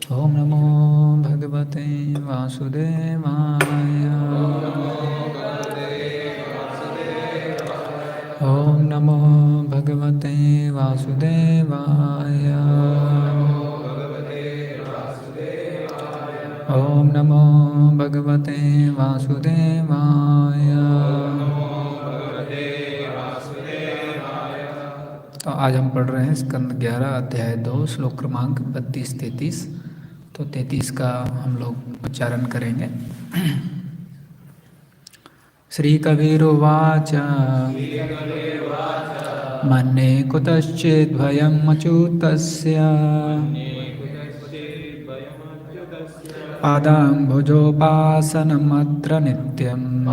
ओम नमो भगवते वासुदेवाय। ओम नमो भगवते वासुदेवाय। ओम नमो भगवते वासुदेवाय। तो आज हम पढ़ रहे हैं स्कंद 11 अध्याय 2 श्लोक क्रमांक 32-33। तो 33 का हम लोग उच्चारण करेंगे। श्री कबीरुवाच मन्ये कुतश्चिद्भयम् अच्युतस्य पादाम्बुजोपासनमत्र नित्यम्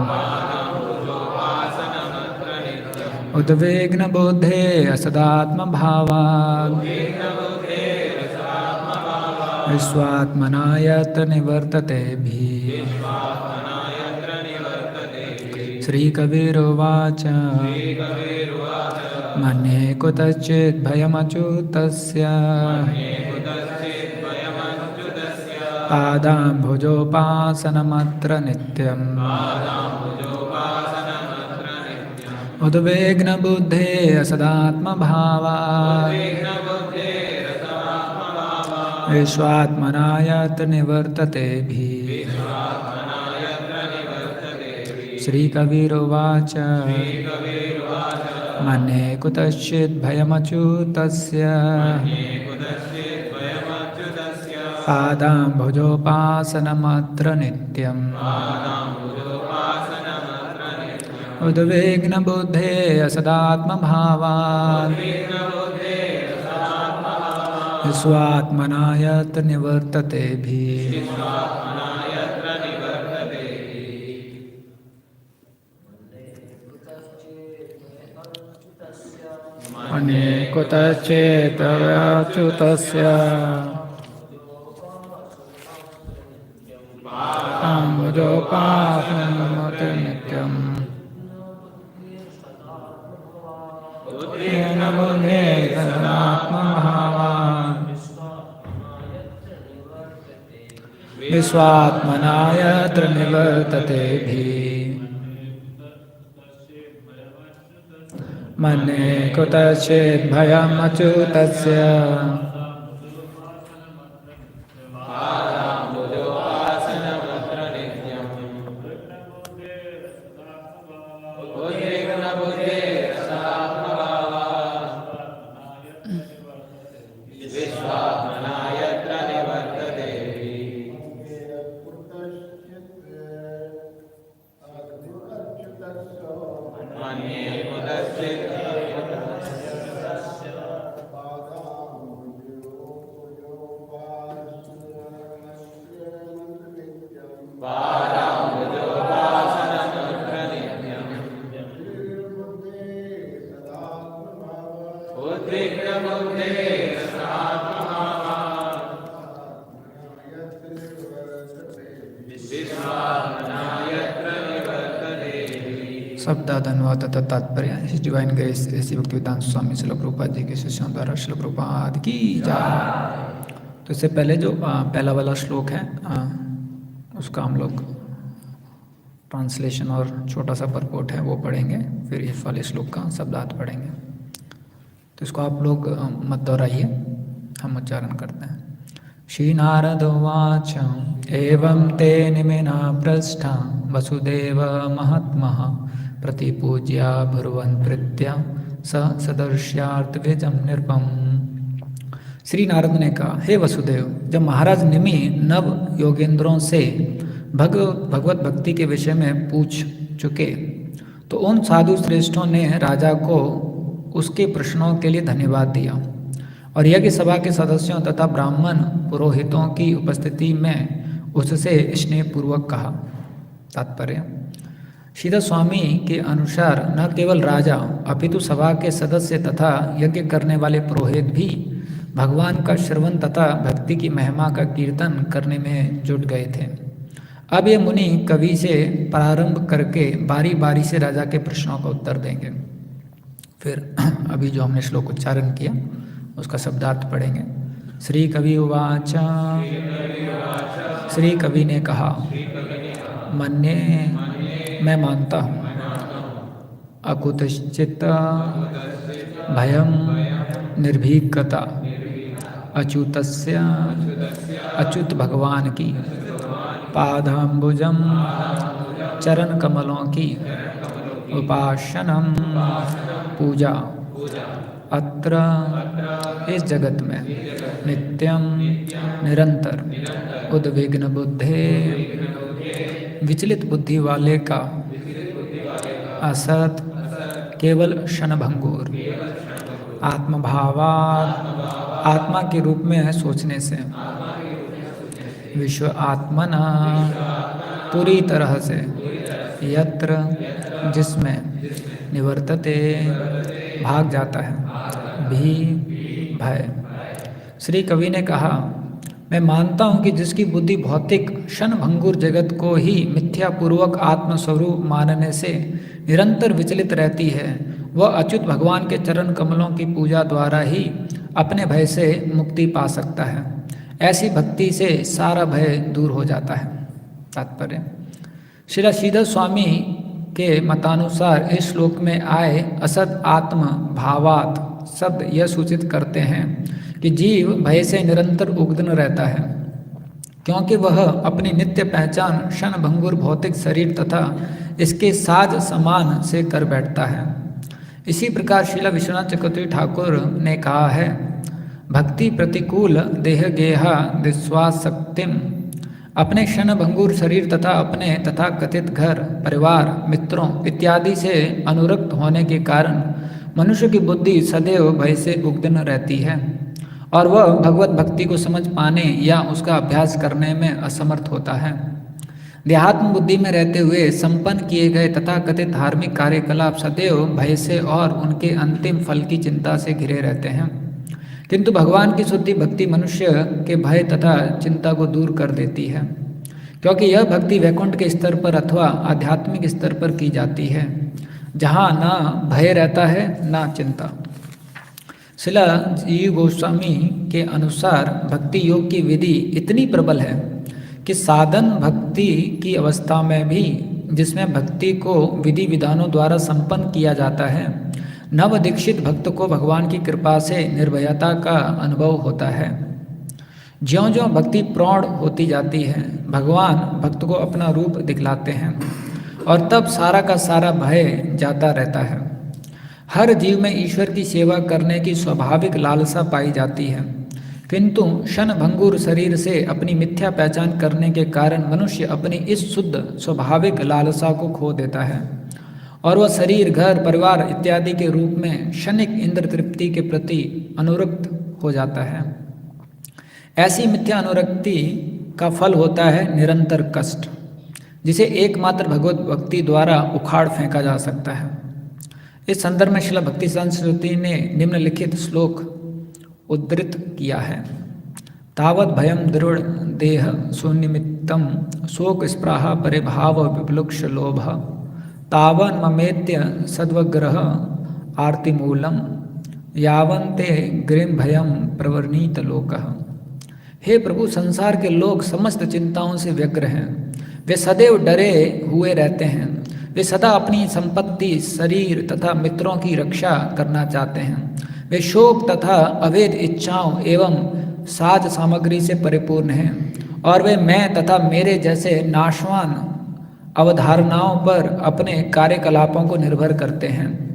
उद्विग्नबुद्धे असदात्मभावात् विश्वात्मना यत्र निवर्तते भी। श्रीकबीरुवाच मन्ये कुतश्चित् भयमच्युतस्य पादाम्बुजोपासनमत्र नित्यम् उद्विग्नबुद्धे असदात्मभावात् विश्वात्मना यत्र निवर्तते भी। श्रीकबीरुवाच मन्ये कुतश्चित् भयमच्युतस्य पादाम्बुजोपासनमत्र नित्यम् उद्विग्नबुद्धे असदात्मभावात् विश्वात्मना यत्र निवर्तते भी। मन्ये कुतश्चित् अच्युतस्य पादाम्बुजोपासनमत्र नित्यम् उद्विग्नबुद्धे असदात्मभावात् विश्वात्मना यत्र निवर्तते भी। मन्ये कुतश्चित् भयम् अच्युतस्य शब्दाद अनुवाद तथा तात्पर्य हिज डिवाइन ग्रेस ऐसी भक्तिवेदांत स्वामी श्रील प्रभुपाद जी के शिष्यों द्वारा श्रील प्रभुपाद की जय। तो इससे पहले जो पहला वाला श्लोक है उसका हम लोग ट्रांसलेशन और छोटा सा परपोट है वो पढ़ेंगे, फिर इस वाले श्लोक का शब्दार्थ पढ़ेंगे। तो इसको आप लोग मत दोहराइए, हम उच्चारण करते हैं। श्री नारद उवाच एवं ते निमिना पृष्ठा वसुदेव महात्मः प्रतिपूज्या भुर्वन् प्रीत्या स सदर्श्यार्तविजं निरुपम्। श्री नारद ने कहा, हे वसुदेव, जब महाराज निमि नव योगेंद्रों से भगवत भक्ति के विषय में पूछ चुके तो उन साधु श्रेष्ठों ने राजा को उसके प्रश्नों के लिए धन्यवाद दिया और यज्ञ सभा के सदस्यों तथा ब्राह्मण पुरोहितों की उपस्थिति में उससे स्नेहपूर्वक कहा। तात्पर्य, सीधा स्वामी के अनुसार न केवल राजा अपितु सभा के सदस्य तथा यज्ञ करने वाले पुरोहित भी भगवान का श्रवण तथा भक्ति की महिमा का कीर्तन करने में जुट गए थे। अब ये मुनि कवि से प्रारंभ करके बारी बारी से राजा के प्रश्नों का उत्तर देंगे। फिर अभी जो हमने श्लोक उच्चारण किया उसका शब्दार्थ पढ़ेंगे। श्री कवि उवाच। श्री कवि ने कहा, मन्ये मैं मानता हूँ, अकुतश्चित भयम निर्भीकता अच्युतस्य अच्युत भगवान की पादाम्बुजम चरण कमलों की उपासनम पूजा अत्र इस जगत में नित्यम निरंतर उद्विग्न बुद्धे विचलित बुद्धि वाले का असत केवल क्षणभंगुर आत्मभावात् आत्मा के रूप में सोचने से विश्व आत्मना पूरी तरह से यत्र जिसमें निवर्तते भाग जाता है भी भय। श्री कवि ने कहा, मैं मानता हूँ कि जिसकी बुद्धि भौतिक क्षणभंगुर जगत को ही मिथ्यापूर्वक आत्मस्वरूप मानने से निरंतर विचलित रहती है, वह अच्युत भगवान के चरण कमलों की पूजा द्वारा ही अपने भय से मुक्ति पा सकता है। ऐसी भक्ति से सारा भय दूर हो जाता है। तात्पर्य, श्री श्रीधर स्वामी के मतानुसार इस श्लोक में आए असद आत्म भावात शब्द यह सूचित करते हैं कि जीव भय से निरंतर उद्विग्न रहता है, क्योंकि वह अपनी नित्य पहचान क्षणभंगुर भौतिक शरीर तथा इसके साज समान से कर बैठता है। इसी प्रकार श्रील विश्वनाथ चक्रवर्ती ठाकुर ने कहा है, भक्ति प्रतिकूल देह गेहा विश्वासक्तिम, अपने क्षणभंगुर शरीर तथा अपने तथा कथित घर परिवार मित्रों इत्यादि से अनुरक्त होने के कारण मनुष्य की बुद्धि सदैव भय से उद्विग्न रहती है और वह भगवत भक्ति को समझ पाने या उसका अभ्यास करने में असमर्थ होता है। देहात्म बुद्धि में रहते हुए संपन्न किए गए तथा कथित धार्मिक कार्यकलाप सदैव भय से और उनके अंतिम फल की चिंता से घिरे रहते हैं, किंतु भगवान की शुद्धि भक्ति मनुष्य के भय तथा चिंता को दूर कर देती है, क्योंकि यह भक्ति वैकुंठ के स्तर पर अथवा आध्यात्मिक स्तर पर की जाती है, जहाँ ना भय रहता है ना चिंता। शिला जीव गोस्वामी के अनुसार भक्ति योग की विधि इतनी प्रबल है कि साधन भक्ति की अवस्था में भी, जिसमें भक्ति को विधि विधानों द्वारा संपन्न किया जाता है, नव दीक्षित भक्त को भगवान की कृपा से निर्भयता का अनुभव होता है। ज्यों ज्यों भक्ति प्रौढ़ होती जाती है, भगवान भक्त को अपना रूप दिखलाते हैं और तब सारा का सारा भय जाता रहता है। हर जीव में ईश्वर की सेवा करने की स्वाभाविक लालसा पाई जाती है, किंतु क्षणभंगुर शरीर से अपनी मिथ्या पहचान करने के कारण मनुष्य अपनी इस शुद्ध स्वाभाविक लालसा को खो देता है और वह शरीर घर परिवार इत्यादि के रूप में क्षणिक इंद्र तृप्ति के प्रति अनुरक्त हो जाता है। ऐसी मिथ्या अनुरक्ति का फल होता है निरंतर कष्ट, जिसे एकमात्र भगवत भक्ति द्वारा उखाड़ फेंका जा सकता है। इस संदर्भ में श्रील भक्ति सरस्वती ने निम्नलिखित श्लोक उद्धृत किया है। तावत भयम दृढ़ देह सुनिमित्तम शोक स्पृहा परिभाव विप्लुक्ष लोभ तावन ममेत्य सद्वग्रह आर्तिमूलम यावन्ते ग्रीम भयम प्रवर्णीत लोकः। हे प्रभु, संसार के लोग समस्त चिंताओं से व्यग्र हैं, वे सदैव डरे हुए रहते हैं, वे सदा अपनी संपत्ति शरीर तथा मित्रों की रक्षा करना चाहते हैं, वे शोक तथा अवैध इच्छाओं एवं साज सामग्री से परिपूर्ण हैं और वे मैं तथा मेरे जैसे नाशवान अवधारणाओं पर अपने कार्यकलापों को निर्भर करते हैं।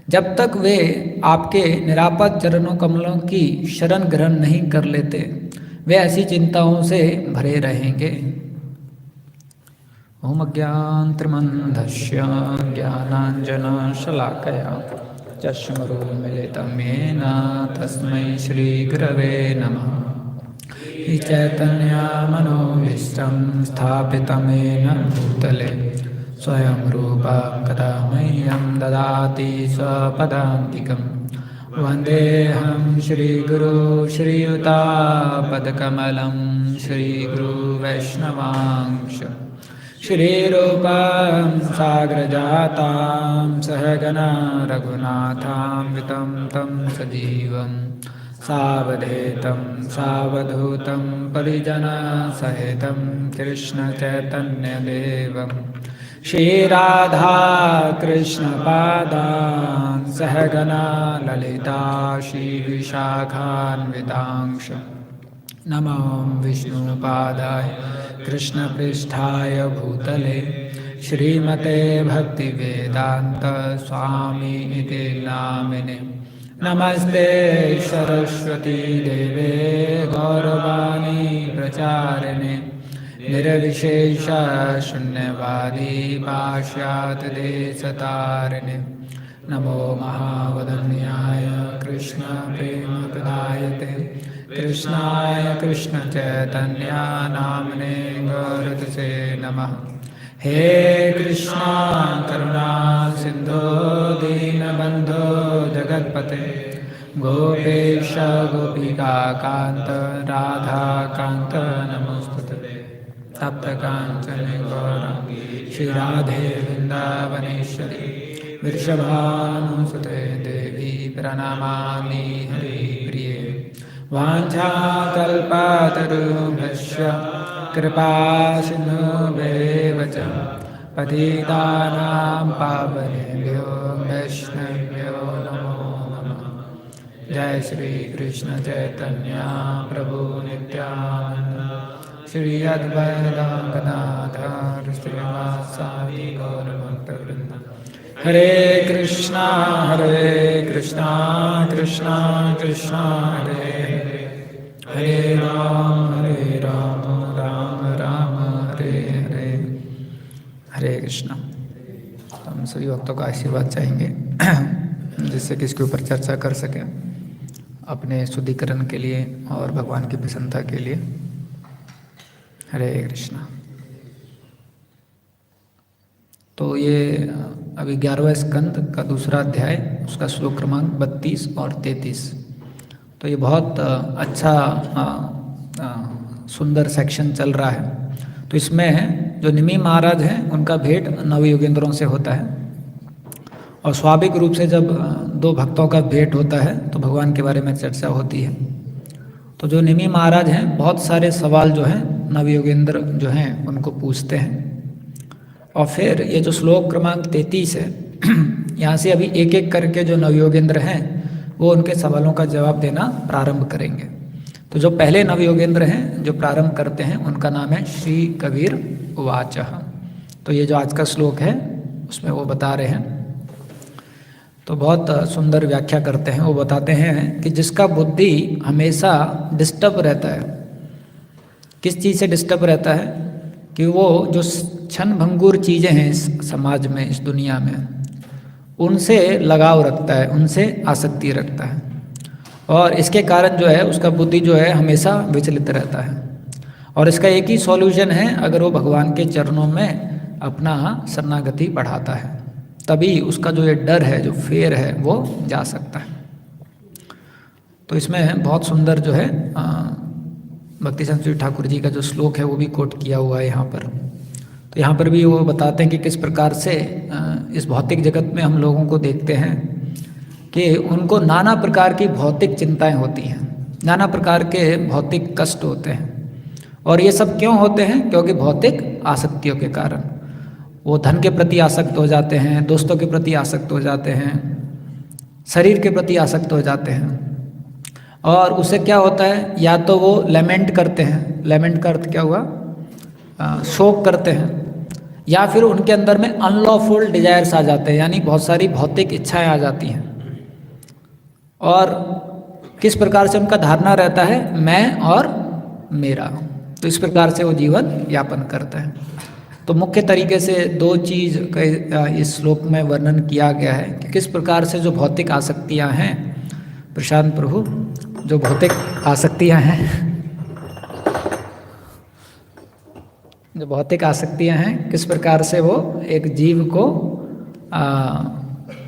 जब तक वे आपके निरापद चरणों कमलों की शरण ग्रहण नहीं कर लेते, वे ऐसी चिंताओं से भरे रहेंगे। ओम अज्ञानतिमिरन्धस्य ज्ञानाञ्जनशलाकया चक्षुरुन्मीलितं येन तस्मै श्रीगुरवे नमः। चैतन्यमनोभीष्टं स्थापितं येन भूतले स्वयं रूपा कदा मह्यं ददाति स्वपदान्तिकं। वन्देऽहं श्रीगुरो श्रीयुतापदकमलं श्रीगुरुवैष्णवांश श्रीरूपं साग्रजातां सहगना रघुनाथान्वितं तं सजीवं सावधेतं सावधूतं परिजनसहितं कृष्णचैतन्यदेवं श्रीराधा कृष्णपादान् सहगना ललिता श्रीविशाखान्वितांश नमो विष्णुपादाय कृष्णपृष्ठाय भूतले श्रीमते भक्तिवेदांत स्वामी इति नामिने नमस्ते सरस्वती देवे गौरवाणी प्रचारिणे निर्विशेष शून्यवादी पाश्चात्य देशतारिणे नमो महावदन्याय कृष्ण प्रेम प्रदायते कृष्णाय कृष्ण चैतन्य नामने गौरतसे नमः। हे कृष्णा करुणा सिंधु दीनबंधो जगत्पते गोपेश गोपिका कांत राधा कांत नमोस्तुते तप्त कांचन गौरांगी श्री राधे वृंदावनेश्वरी वृषभानुसुते देवी प्रणमामि हरिप्रिये वाञ्छाकल्पतरुभ्यश्च कृपासिन्धुभ्येव च पतितानां पावनेभ्यो वैष्णवेभ्यो नमो नमः। जय श्री कृष्ण चैतन्य प्रभु नित्यानंद श्री अद्वैत गदाधर श्रीवासादि गौरभक्तवृंद। हरे कृष्णा कृष्णा कृष्णा हरे हरे राम राम राम हरे हरे। हरे कृष्णा। हम सभी भक्तों का आशीर्वाद चाहेंगे जिससे कि इसके ऊपर चर्चा कर सकें अपने शुद्धिकरण के लिए और भगवान की प्रसन्नता के लिए। हरे कृष्णा। तो ये अभी 11वें स्कंद का दूसरा अध्याय, उसका श्लोक क्रमांक 32 और 33। तो ये बहुत अच्छा सुंदर सेक्शन चल रहा है। तो इसमें जो निमि महाराज हैं उनका भेंट नवयुगेंद्रों से होता है और स्वाभाविक रूप से जब दो भक्तों का भेंट होता है तो भगवान के बारे में चर्चा होती है। तो जो निमि महाराज हैं बहुत सारे सवाल जो हैं नवयुगेंद्र जो हैं उनको पूछते हैं और फिर ये जो श्लोक क्रमांक 33 है यहाँ से अभी एक एक करके जो नवयोगेंद्र हैं वो उनके सवालों का जवाब देना प्रारंभ करेंगे। तो जो पहले नवयोगेंद्र हैं जो प्रारंभ करते हैं उनका नाम है श्री कबीर उवाच। तो ये जो आज का श्लोक है उसमें वो बता रहे हैं, तो बहुत सुंदर व्याख्या करते हैं। वो बताते हैं कि जिसका बुद्धि हमेशा डिस्टर्ब रहता है, किस चीज़ से डिस्टर्ब रहता है कि वो जो क्षण भंगुर चीज़ें हैं इस समाज में, इस दुनिया में, उनसे लगाव रखता है, उनसे आसक्ति रखता है और इसके कारण जो है उसका बुद्धि जो है हमेशा विचलित रहता है। और इसका एक ही सॉल्यूशन है, अगर वो भगवान के चरणों में अपना शरणागति बढ़ाता है तभी उसका जो ये डर है, जो फेर है, वो जा सकता है। तो इसमें बहुत सुंदर जो है भक्ति संस्कृति ठाकुर जी का जो श्लोक है वो भी कोट किया हुआ है यहाँ पर। तो यहाँ पर भी वो बताते हैं कि किस प्रकार से इस भौतिक जगत में हम लोगों को देखते हैं कि उनको नाना प्रकार की भौतिक चिंताएं होती हैं, नाना प्रकार के भौतिक कष्ट होते हैं। और ये सब क्यों होते हैं? क्योंकि भौतिक आसक्तियों के कारण वो धन के प्रति आसक्त हो जाते हैं, दोस्तों के प्रति आसक्त हो जाते हैं, शरीर के प्रति आसक्त हो जाते हैं। और उससे क्या होता है, या तो वो लेमेंट करते हैं, लेमेंट का अर्थ क्या हुआ, शोक करते हैं, या फिर उनके अंदर में अनलॉफुल डिजायर्स आ जाते हैं, यानी बहुत सारी भौतिक इच्छाएं आ जाती हैं। और किस प्रकार से उनका धारणा रहता है, मैं और मेरा। तो इस प्रकार से वो जीवन यापन करता है। तो मुख्य तरीके से दो चीज़ का इस श्लोक में वर्णन किया गया है कि किस प्रकार से जो भौतिक आसक्तियां हैं, प्रशांत प्रभु, जो भौतिक आसक्तियां हैं, जो भौतिक आसक्तियां हैं, किस प्रकार से वो एक जीव को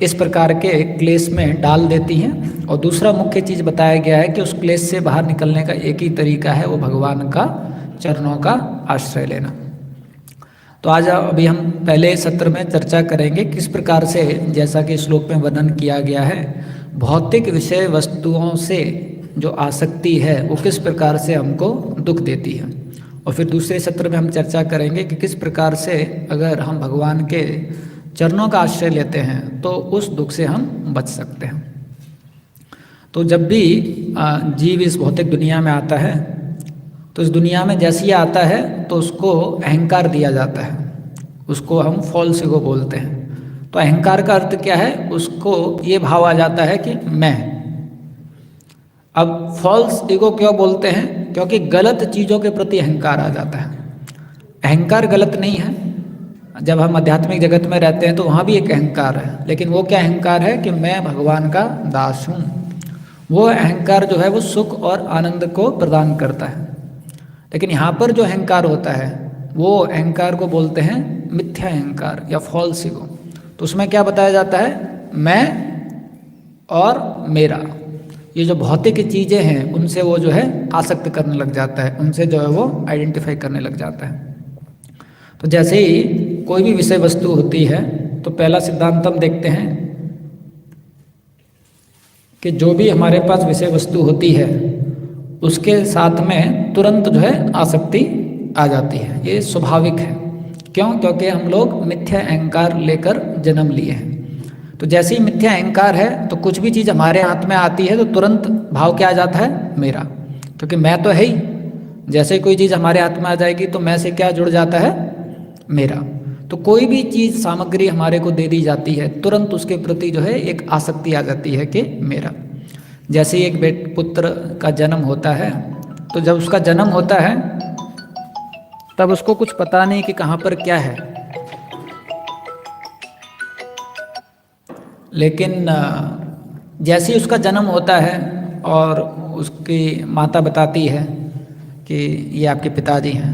इस प्रकार के क्लेश में डाल देती हैं। और दूसरा मुख्य चीज़ बताया गया है कि उस क्लेश से बाहर निकलने का एक ही तरीका है, वो भगवान का चरणों का आश्रय लेना। तो आज अभी हम पहले सत्र में चर्चा करेंगे किस प्रकार से, जैसा कि श्लोक में वर्णन किया गया है, भौतिक विषय वस्तुओं से जो आसक्ति है वो किस प्रकार से हमको दुख देती है। और फिर दूसरे सत्र में हम चर्चा करेंगे कि किस प्रकार से अगर हम भगवान के चरणों का आश्रय लेते हैं तो उस दुख से हम बच सकते हैं। तो जब भी जीव इस भौतिक दुनिया में आता है तो इस दुनिया में जैसे ही आता है तो उसको अहंकार दिया जाता है, उसको हम फॉल्स ईगो बोलते हैं। तो अहंकार का अर्थ क्या है, उसको ये भाव आ जाता है कि मैं। अब फॉल्स ईगो क्यों बोलते हैं, क्योंकि गलत चीज़ों के प्रति अहंकार आ जाता है। अहंकार गलत नहीं है, जब हम आध्यात्मिक जगत में रहते हैं तो वहाँ भी एक अहंकार है, लेकिन वो क्या अहंकार है कि मैं भगवान का दास हूँ। वो अहंकार जो है वो सुख और आनंद को प्रदान करता है। लेकिन यहाँ पर जो अहंकार होता है वो अहंकार को बोलते हैं मिथ्या अहंकार या फॉल्स ईगो। तो उसमें क्या बताया जाता है, मैं और मेरा, ये जो भौतिक चीज़ें हैं उनसे वो जो है आसक्त करने लग जाता है, उनसे जो है वो आइडेंटिफाई करने लग जाता है। तो जैसे ही कोई भी विषय वस्तु होती है तो पहला सिद्धांत हम देखते हैं कि जो भी हमारे पास विषय वस्तु होती है उसके साथ में तुरंत जो है आसक्ति आ जाती है। ये स्वाभाविक है। क्यों? क्योंकि हम लोग मिथ्या अहंकार लेकर जन्म लिए हैं। तो जैसे ही मिथ्या अहंकार है तो कुछ भी चीज़ हमारे हाथ में आती है तो तुरंत भाव क्या आ जाता है, मेरा, क्योंकि मैं तो है ही। जैसे कोई चीज़ हमारे हाथ में आ जाएगी तो मैं से क्या जुड़ जाता है, मेरा। तो कोई भी चीज़ सामग्री हमारे को दे दी जाती है तुरंत उसके प्रति जो है एक आसक्ति आ जाती है कि मेरा। जैसे एक पुत्र का जन्म होता है तो जब उसका जन्म होता है तब उसको कुछ पता नहीं कि कहाँ पर क्या है, लेकिन जैसे ही उसका जन्म होता है और उसकी माता बताती है कि ये आपके पिताजी हैं,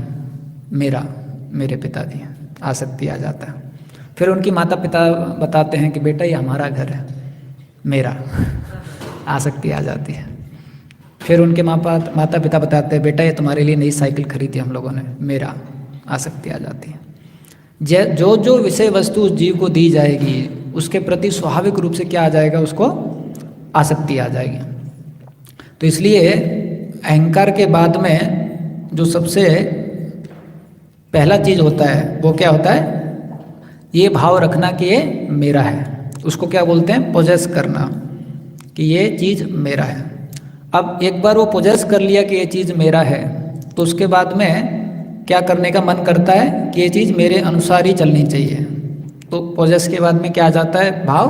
मेरे पिताजी हैं, आसक्ति आ जाता है। फिर उनकी माता पिता बताते हैं कि बेटा ये हमारा घर है, मेरा, आसक्ति आ जाती है। फिर उनके माता पिता बताते हैं बेटा ये तुम्हारे लिए नई साइकिल खरीदी हम लोगों ने, मेरा, आसक्ति आ जाती है। जो विषय वस्तु उस जीव को दी जाएगी उसके प्रति स्वाभाविक रूप से क्या आ जाएगा, उसको आसक्ति आ जाएगी। तो इसलिए अहंकार के बाद में जो सबसे पहला चीज़ होता है वो क्या होता है, ये भाव रखना कि ये मेरा है। उसको क्या बोलते हैं, पोजेस करना, कि ये चीज़ मेरा है। अब एक बार वो पोजेस कर लिया कि ये चीज़ मेरा है तो उसके बाद में क्या करने का मन करता है कि ये चीज़ मेरे अनुसार ही चलनी चाहिए। तो पोजेस के बाद में क्या आ जाता है, भाव,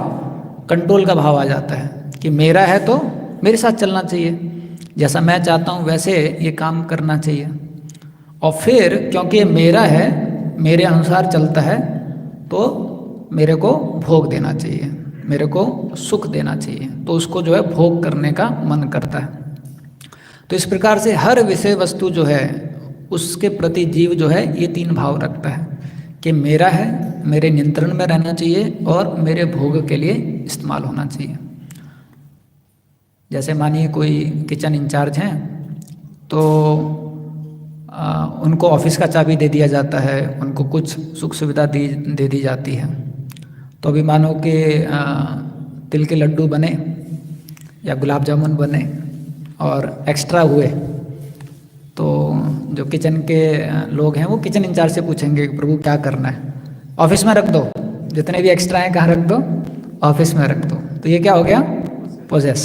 कंट्रोल का भाव आ जाता है कि मेरा है तो मेरे साथ चलना चाहिए, जैसा मैं चाहता हूँ वैसे ये काम करना चाहिए। और फिर क्योंकि ये मेरा है, मेरे अनुसार चलता है, तो मेरे को भोग देना चाहिए, मेरे को सुख देना चाहिए, तो उसको जो है भोग करने का मन करता है। तो इस प्रकार से हर विषय वस्तु जो है उसके प्रति जीव जो है ये तीन भाव रखता है कि मेरा है, मेरे नियंत्रण में रहना चाहिए और मेरे भोग के लिए इस्तेमाल होना चाहिए। जैसे मानिए कोई किचन इंचार्ज हैं तो उनको ऑफिस का चाबी दे दिया जाता है, उनको कुछ सुख सुविधा दे दी जाती है। तो अभी मानो कि तिल के लड्डू बने या गुलाब जामुन बने और एक्स्ट्रा हुए तो जो किचन के लोग हैं वो किचन इंचार्ज से पूछेंगे प्रभु क्या करना है, ऑफिस में रख दो, जितने भी एक्स्ट्रा हैं कहाँ रख दो, ऑफिस में रख दो। तो ये क्या हो गया, पोजेस।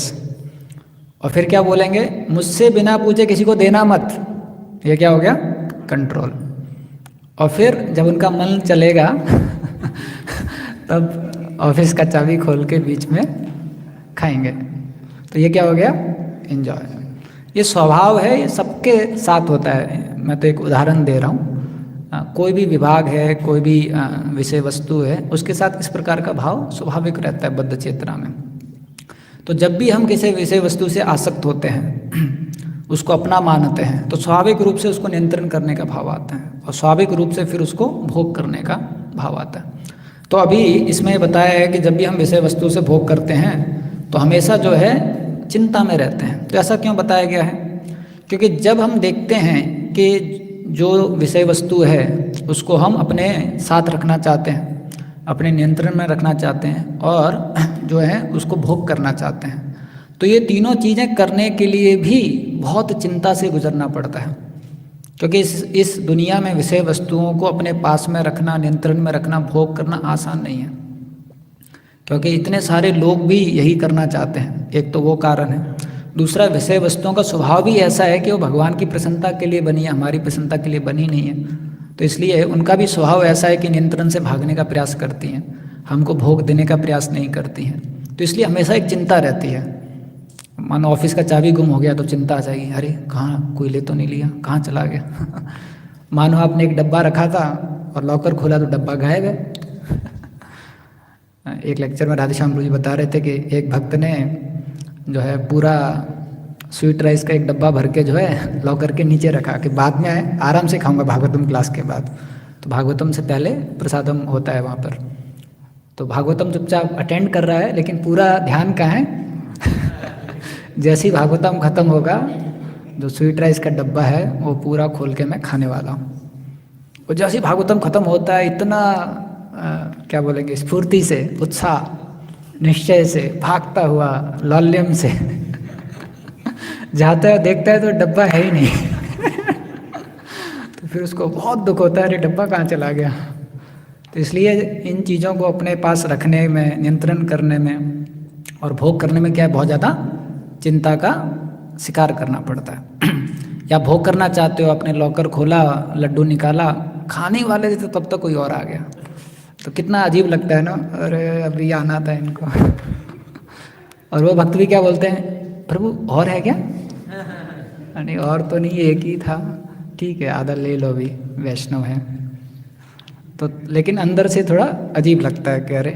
और फिर क्या बोलेंगे, मुझसे बिना पूछे किसी को देना मत, ये क्या हो गया, कंट्रोल। और फिर जब उनका मन चलेगा तब ऑफिस का चाबी खोल के बीच में खाएंगे, तो ये क्या हो गया, एंजॉय। ये स्वभाव है, ये सबके साथ होता है। मैं तो एक उदाहरण दे रहा हूँ, कोई भी विभाग है, कोई भी विषय वस्तु है, उसके साथ इस प्रकार का भाव स्वाभाविक रहता है बद्ध चेतना में। तो जब भी हम किसी विषय वस्तु से आसक्त होते हैं, उसको अपना मानते हैं, तो स्वाभाविक रूप से उसको नियंत्रण करने का भाव आता है और स्वाभाविक रूप से फिर उसको भोग करने का भाव आता है। तो अभी इसमें बताया है कि जब भी हम विषय वस्तु से भोग करते हैं तो हमेशा जो है चिंता में रहते हैं। तो ऐसा क्यों बताया गया है, क्योंकि जब हम देखते हैं कि जो विषय वस्तु है उसको हम अपने साथ रखना चाहते हैं, अपने नियंत्रण में रखना चाहते हैं और जो है उसको भोग करना चाहते हैं, तो ये तीनों चीज़ें करने के लिए भी बहुत चिंता से गुजरना पड़ता है, क्योंकि इस दुनिया में विषय वस्तुओं को अपने पास में रखना, नियंत्रण में रखना, भोग करना आसान नहीं है, क्योंकि इतने सारे लोग भी यही करना चाहते हैं। एक तो वो कारण है, दूसरा विषय वस्तुओं का स्वभाव भी ऐसा है कि वो भगवान की प्रसन्नता के लिए बनी है, हमारी प्रसन्नता के लिए बनी नहीं है। तो इसलिए उनका भी स्वभाव ऐसा है कि नियंत्रण से भागने का प्रयास करती हैं, हमको भोग देने का प्रयास नहीं करती हैं। तो इसलिए हमेशा एक चिंता रहती है। मानो ऑफिस का चाबी गुम हो गया तो चिंता आ जाएगी, अरे कहाँ, कोई ले तो नहीं लिया, कहाँ चला गया। मानो आपने एक डब्बा रखा था और लॉकर खोला तो डब्बा गायब है। एक लेक्चर में राधेश्याम गुरु जी बता रहे थे कि एक भक्त ने जो है पूरा स्वीट राइस का एक डब्बा भर के जो है लॉकर के नीचे रखा कि बाद में आराम से खाऊंगा भागवतम क्लास के बाद। तो भागवतम से पहले प्रसादम होता है वहाँ पर, तो भागवतम चुपचाप अटेंड कर रहा है, लेकिन पूरा ध्यान कहाँ है। जैसे ही भागवतम खत्म होगा, जो स्वीट राइस का डब्बा है वो पूरा खोल के मैं खाने वाला हूँ। और जैसे ही भागवतम खत्म होता है, इतना क्या बोलेंगे, स्फूर्ति से, उत्साह, निश्चय से, भागता हुआ, लौल्यम से जाता है, देखता है तो डब्बा है ही नहीं। तो फिर उसको बहुत दुख होता है, अरे डब्बा कहाँ चला गया। तो इसलिए इन चीज़ों को अपने पास रखने में, नियंत्रण करने में और भोग करने में क्या है, बहुत ज़्यादा चिंता का शिकार करना पड़ता है। या भोग करना चाहते हो, अपने लॉकर खोला, लड्डू निकाला, खाने वाले थे तो तब तक कोई और आ गया, तो कितना अजीब लगता है ना, अरे अभी आना था इनको। और वो भक्त भी क्या बोलते हैं, प्रभु और है क्या? नहीं और तो नहीं, एक ही था, ठीक है आधा ले लो, भी वैष्णव है। तो लेकिन अंदर से थोड़ा अजीब लगता है कि अरे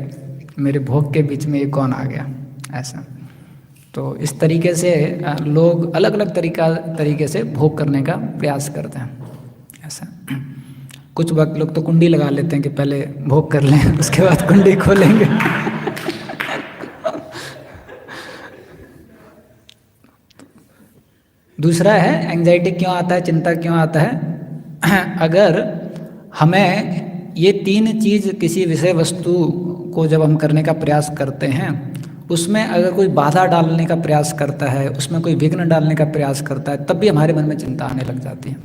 मेरे भोग के बीच में ये कौन आ गया, ऐसा। तो इस तरीके से लोग अलग अलग तरीके से भोग करने का प्रयास करते हैं, ऐसा। कुछ वक्त लोग तो कुंडी लगा लेते हैं कि पहले भोग कर लें, उसके बाद कुंडी खोलेंगे। दूसरा है एंजाइटी क्यों आता है, चिंता क्यों आता है। अगर हमें ये तीन चीज़, किसी विषय वस्तु को जब हम करने का प्रयास करते हैं, उसमें अगर कोई बाधा डालने का प्रयास करता है, उसमें कोई विघ्न डालने का प्रयास करता है, तब भी हमारे मन में चिंता आने लग जाती है।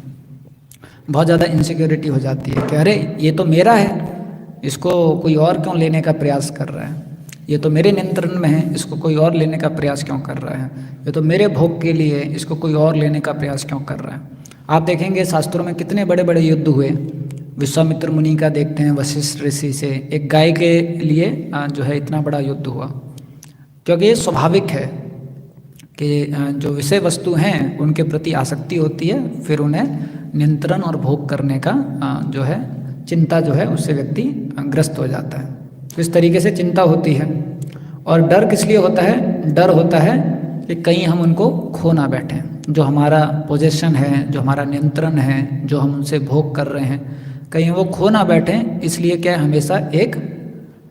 बहुत ज़्यादा इनसिक्योरिटी हो जाती है कि अरे ये तो मेरा है, इसको कोई और क्यों लेने का प्रयास कर रहा है, ये तो मेरे नियंत्रण में है, इसको कोई और लेने का प्रयास क्यों कर रहा है, ये तो मेरे भोग के लिए, इसको कोई और लेने का प्रयास क्यों कर रहा है। आप देखेंगे शास्त्रों में कितने बड़े बड़े युद्ध हुए। विश्वामित्र मुनि का देखते हैं, वशिष्ठ ऋषि से एक गाय के लिए जो है इतना बड़ा युद्ध हुआ, क्योंकि ये स्वाभाविक है कि जो विषय वस्तु हैं उनके प्रति आसक्ति होती है, फिर उन्हें नियंत्रण और भोग करने का जो है चिंता जो है उससे व्यक्ति ग्रस्त हो जाता है। तो इस तरीके से चिंता होती है। और डर किस लिए होता है? डर होता है कि कहीं हम उनको खो ना बैठें, जो हमारा पोजीशन है, जो हमारा नियंत्रण है, जो हम उनसे भोग कर रहे हैं, कहीं वो खो ना बैठें। इसलिए क्या, हमेशा एक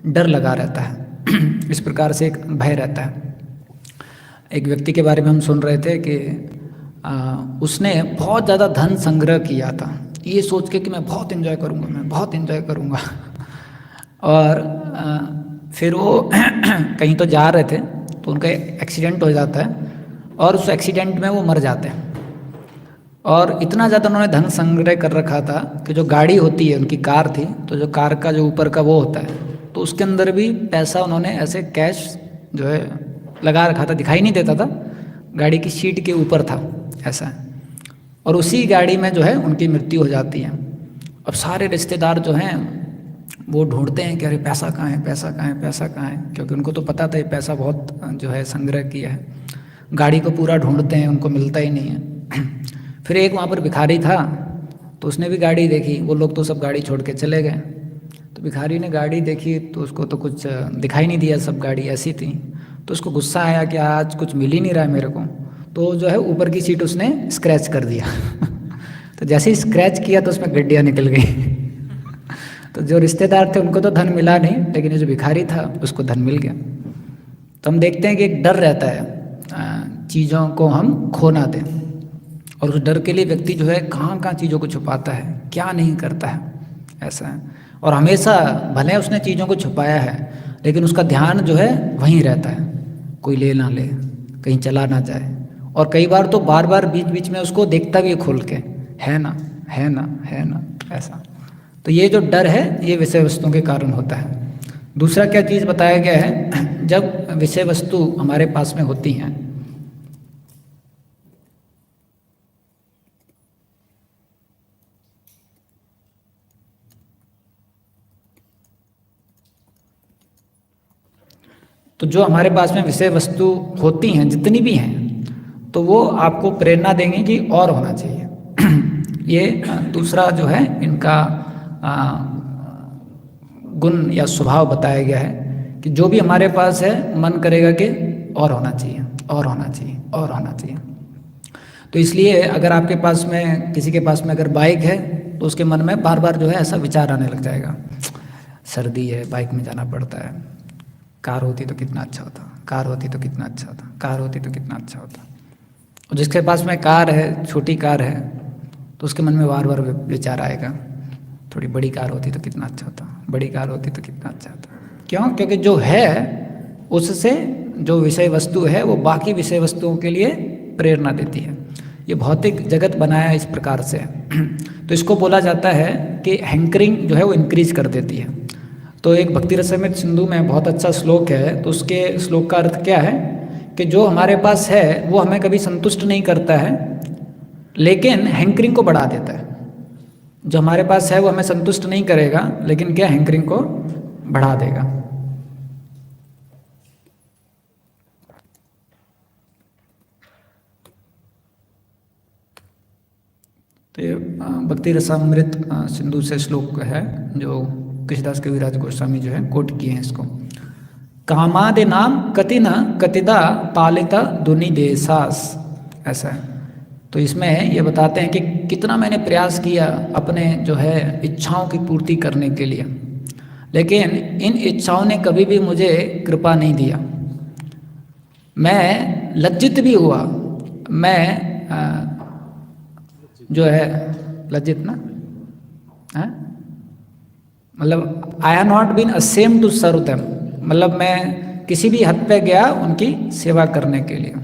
डर लगा रहता है। इस प्रकार से एक भय रहता है। एक व्यक्ति के बारे में हम सुन रहे थे कि उसने बहुत ज़्यादा धन संग्रह किया था, ये सोच के कि मैं बहुत एंजॉय करूँगा, मैं बहुत एंजॉय करूँगा। और फिर वो कहीं तो जा रहे थे तो उनका एक्सीडेंट हो जाता है और उस एक्सीडेंट में वो मर जाते हैं। और इतना ज़्यादा उन्होंने धन संग्रह कर रखा था कि जो गाड़ी होती है, उनकी कार थी, तो जो कार का जो ऊपर का वो होता है, तो उसके अंदर भी पैसा उन्होंने ऐसे कैश जो है लगा रखा था, दिखाई नहीं देता था, गाड़ी की सीट के ऊपर था ऐसा। और उसी गाड़ी में जो है उनकी मृत्यु हो जाती है। अब सारे रिश्तेदार जो हैं वो ढूंढते हैं कि अरे पैसा कहाँ है, पैसा कहाँ है, पैसा कहाँ है, क्योंकि उनको तो पता था ये पैसा बहुत जो है संग्रह किया है। गाड़ी को पूरा ढूंढते हैं, उनको मिलता ही नहीं है। फिर एक वहाँ पर भिखारी था, तो उसने भी गाड़ी देखी, वो लोग तो सब गाड़ी छोड़ के चले गए। तो भिखारी ने गाड़ी देखी तो उसको तो कुछ दिखाई नहीं दिया, सब गाड़ी ऐसी थी। तो उसको गुस्सा आया कि आज कुछ मिल ही नहीं रहा है मेरे को, तो जो है ऊपर की सीट उसने स्क्रैच कर दिया। तो जैसे ही स्क्रैच किया तो उसमें गड्डियाँ निकल गई। तो जो रिश्तेदार थे उनको तो धन मिला नहीं, लेकिन ये जो भिखारी था उसको धन मिल गया। तो हम देखते हैं कि एक डर रहता है चीज़ों को हम खो ना दें, और उस डर के लिए व्यक्ति जो है कहाँ कहाँ चीज़ों को छुपाता है, क्या नहीं करता है, ऐसा है। और हमेशा भले उसने चीज़ों को छुपाया है, लेकिन उसका ध्यान जो है वहीं रहता है, कोई ले ना ले, कहीं चला ना जाए। और कई बार तो बार बार बीच बीच में उसको देखता भी है खोल के, है ना, है ना, है ना, ऐसा। तो ये जो डर है ये विषय वस्तुओं के कारण होता है। दूसरा क्या चीज़ बताया गया है, जब विषय वस्तु हमारे पास में होती हैं तो जो हमारे पास में विषय वस्तु होती हैं जितनी भी हैं, तो वो आपको प्रेरणा देंगे कि और होना चाहिए। ये दूसरा जो है इनका गुण या स्वभाव बताया गया है कि जो भी हमारे पास है मन करेगा कि और होना चाहिए, और होना चाहिए, और होना चाहिए। तो इसलिए अगर आपके पास में, किसी के पास में अगर बाइक है तो उसके मन में बार बार जो है ऐसा विचार आने लग जाएगा, सर्दी है, बाइक में जाना पड़ता है, कार होती तो कितना अच्छा होता, कार होती तो कितना अच्छा होता, कार होती तो कितना अच्छा होता। और जिसके पास में कार है, छोटी कार है, तो उसके मन में बार बार विचार आएगा, थोड़ी बड़ी कार होती तो कितना अच्छा होता, बड़ी कार होती तो कितना अच्छा होता। क्यों? क्योंकि जो है उससे जो विषय वस्तु है वो बाकी विषय वस्तुओं के लिए प्रेरणा देती है। ये भौतिक जगत बनाया इस प्रकार से। तो इसको बोला जाता है कि हैंकरिंग जो है वो इंक्रीज कर देती है। तो एक भक्ति रसामृत सिंधु में बहुत अच्छा श्लोक है, तो उसके श्लोक का अर्थ क्या है कि जो हमारे पास है वो हमें कभी संतुष्ट नहीं करता है, लेकिन हैंकरिंग को बढ़ा देता है। जो हमारे पास है वो हमें संतुष्ट नहीं करेगा, लेकिन क्या, हैंकरिंग को बढ़ा देगा। तो ये भक्ति रसामृत सिंधु से श्लोक है जो कृष्णदास कविराज गोस्वामी जो है कोट किए हैं इसको। कामादि नाम कति न कतिदा पालिता दुनि देसास, ऐसा है। तो इसमें ये बताते हैं कि कितना मैंने प्रयास किया अपने जो है इच्छाओं की पूर्ति करने के लिए, लेकिन इन इच्छाओं ने कभी भी मुझे कृपा नहीं दिया। मैं लज्जित भी हुआ, मैं जो है लज्जित ना, है मतलब I have not been ashamed to serve them, मतलब मैं किसी भी हद पे गया उनकी सेवा करने के लिए।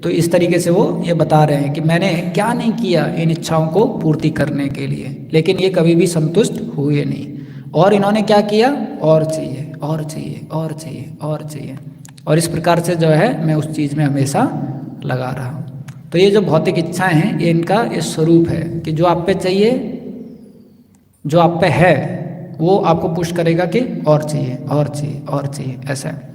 तो इस तरीके से वो ये बता रहे हैं कि मैंने क्या नहीं किया इन इच्छाओं को पूर्ति करने के लिए, लेकिन ये कभी भी संतुष्ट हुए नहीं। और इन्होंने क्या किया, और चाहिए, और चाहिए, और चाहिए, और चाहिए। और इस प्रकार से जो है मैं उस चीज़ में हमेशा लगा रहा हूँ। तो ये जो भौतिक इच्छाएं हैं ये इनका ये स्वरूप है कि जो आप पे चाहिए, जो आप पे है वो आपको पुश करेगा कि और चाहिए, और चाहिए, और चाहिए, ऐसा है।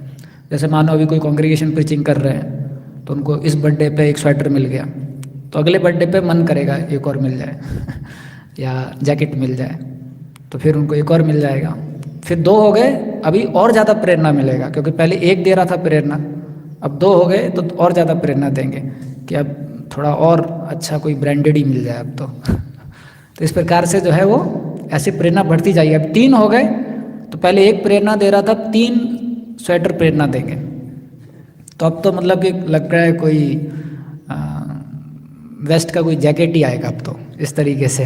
जैसे मानो अभी कोई कॉन्ग्रीगेशन प्रीचिंग कर रहे हैं तो उनको इस बर्थडे पे एक स्वेटर मिल गया, तो अगले बर्थडे पे मन करेगा एक और मिल जाए या जैकेट मिल जाए, तो फिर उनको एक और मिल जाएगा। फिर 2 हो गए, अभी और ज़्यादा प्रेरणा मिलेगा, क्योंकि पहले 1 दे रहा था प्रेरणा, अब 2 हो गए तो और ज़्यादा प्रेरणा देंगे कि अब थोड़ा और अच्छा कोई ब्रांडेड ही मिल जाए अब तो इस प्रकार से जो है वो ऐसे प्रेरणा बढ़ती जाएगी। अब 3 हो गए तो पहले 1 प्रेरणा दे रहा था, 3 स्वेटर प्रेरणा देंगे, तो अब तो मतलब कि लग रहा है कोई वेस्ट का कोई जैकेट ही आएगा अब तो, इस तरीके से।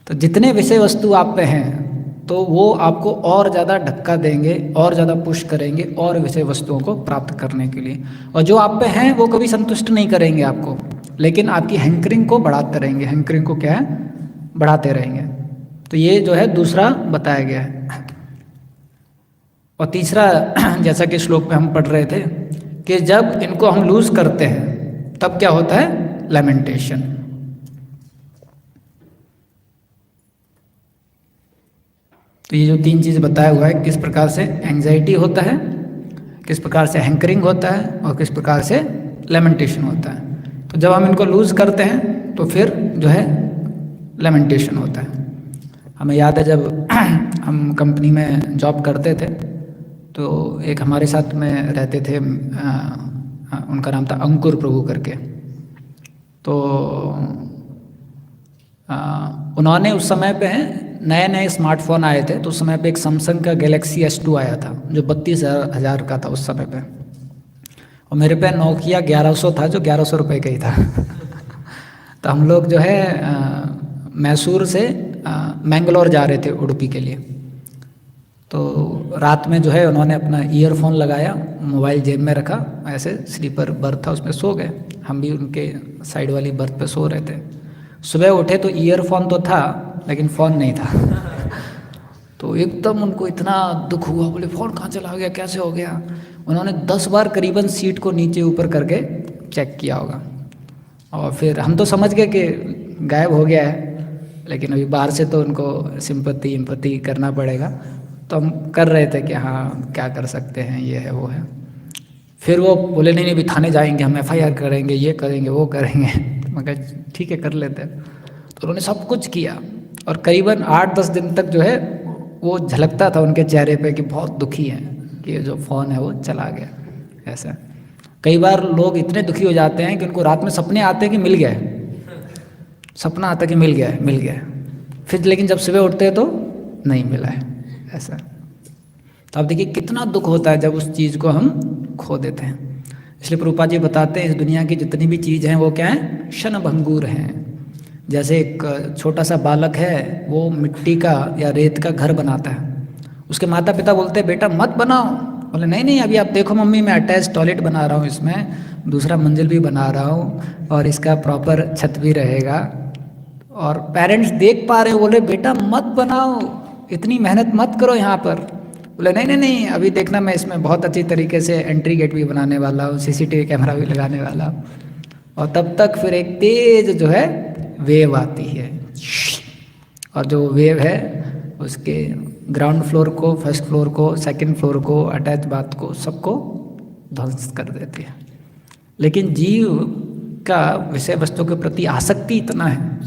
तो जितने विषय वस्तु आप पे हैं तो वो आपको और ज़्यादा धक्का देंगे, और ज़्यादा पुश करेंगे और विषय वस्तुओं को प्राप्त करने के लिए। और जो आप पे हैं वो कभी संतुष्ट नहीं करेंगे आपको, लेकिन आपकी हैंकरिंग को बढ़ाते रहेंगे। हैंकरिंग को क्या है, बढ़ाते रहेंगे। तो ये जो है दूसरा बताया गया है। और तीसरा जैसा कि श्लोक में हम पढ़ रहे थे कि जब इनको हम लूज करते हैं तब क्या होता है, लैमेंटेशन। तो ये जो 3 चीज़ बताया हुआ है, किस प्रकार से एंजाइटी होता है, किस प्रकार से हैंकरिंग होता है और किस प्रकार से लैमेंटेशन होता है। तो जब हम इनको लूज करते हैं तो फिर जो है लैमेंटेशन होता है। हमें याद है जब हम कंपनी में जॉब करते थे तो एक हमारे साथ में रहते थे, उनका नाम था अंकुर प्रभु करके। तो उन्होंने उस समय पे नए नए स्मार्टफोन आए थे, तो उस समय पे एक सैमसंग का गैलेक्सी S2 आया था जो 32,000 का था उस समय पे, और मेरे पे नोकिया 1100 था जो 1100 रुपये का ही था। तो हम लोग जो है मैसूर से मैंगलोर जा रहे थे उडुपी के लिए। तो रात में जो है उन्होंने अपना ईयरफोन लगाया, मोबाइल जेब में रखा, ऐसे स्लीपर बर्थ था उसमें सो गए। हम भी उनके साइड वाली बर्थ पे सो रहे थे। सुबह उठे तो ईयरफोन तो था लेकिन फ़ोन नहीं था। तो एकदम उनको इतना दुख हुआ, बोले फ़ोन कहाँ चला गया, कैसे हो गया। उन्होंने 10 बार करीबन सीट को नीचे ऊपर करके चेक किया होगा, और फिर हम तो समझ गए कि गायब हो गया है, लेकिन अभी बाहर से तो उनको सिंपत्ति करना पड़ेगा। तो हम कर रहे थे कि हाँ क्या कर सकते हैं, ये है वो है। फिर वो बोले नहीं अभी थाने जाएंगे, हम FIR करेंगे, ये करेंगे वो करेंगे। तो मैं कहा ठीक है कर लेते हैं। तो उन्होंने सब कुछ किया, और करीबन 8-10 दिन तक जो है वो झलकता था उनके चेहरे पे कि बहुत दुखी हैं कि जो फ़ोन है वो चला गया। ऐसा कई बार लोग इतने दुखी हो जाते हैं कि उनको रात में सपने आते हैं कि मिल गया है, सपना आता कि मिल गया है मिल गया है, फिर लेकिन जब सुबह उठते हैं तो नहीं मिला है। ऐसा तो आप देखिए कितना दुख होता है जब उस चीज़ को हम खो देते हैं। इसलिए प्रभुपाद जी बताते हैं इस दुनिया की जितनी भी चीज़ हैं वो क्या है, क्षणभंगुर हैं। जैसे एक छोटा सा बालक है, वो मिट्टी का या रेत का घर बनाता है, उसके माता पिता बोलते हैं बेटा मत बनाओ, बोले नहीं नहीं अभी आप देखो मम्मी मैं अटैच टॉयलेट बना रहा हूँ, इसमें दूसरा मंजिल भी बना रहा हूँ और इसका प्रॉपर छत भी रहेगा। और पेरेंट्स देख पा रहे हैं, बोले बेटा मत बनाओ, इतनी मेहनत मत करो यहाँ पर। बोले नहीं नहीं नहीं अभी देखना मैं इसमें बहुत अच्छी तरीके से एंट्री गेट भी बनाने वाला हूँ, CCTV कैमरा भी लगाने वाला हूँ। और तब तक फिर एक तेज जो है वेव आती है, और जो वेव है उसके ग्राउंड फ्लोर को, फर्स्ट फ्लोर को, सेकंड फ्लोर को, अटैच बाथ को, सबको ध्वंस कर देती है। लेकिन जीव का विषय वस्तु के प्रति आसक्ति इतना है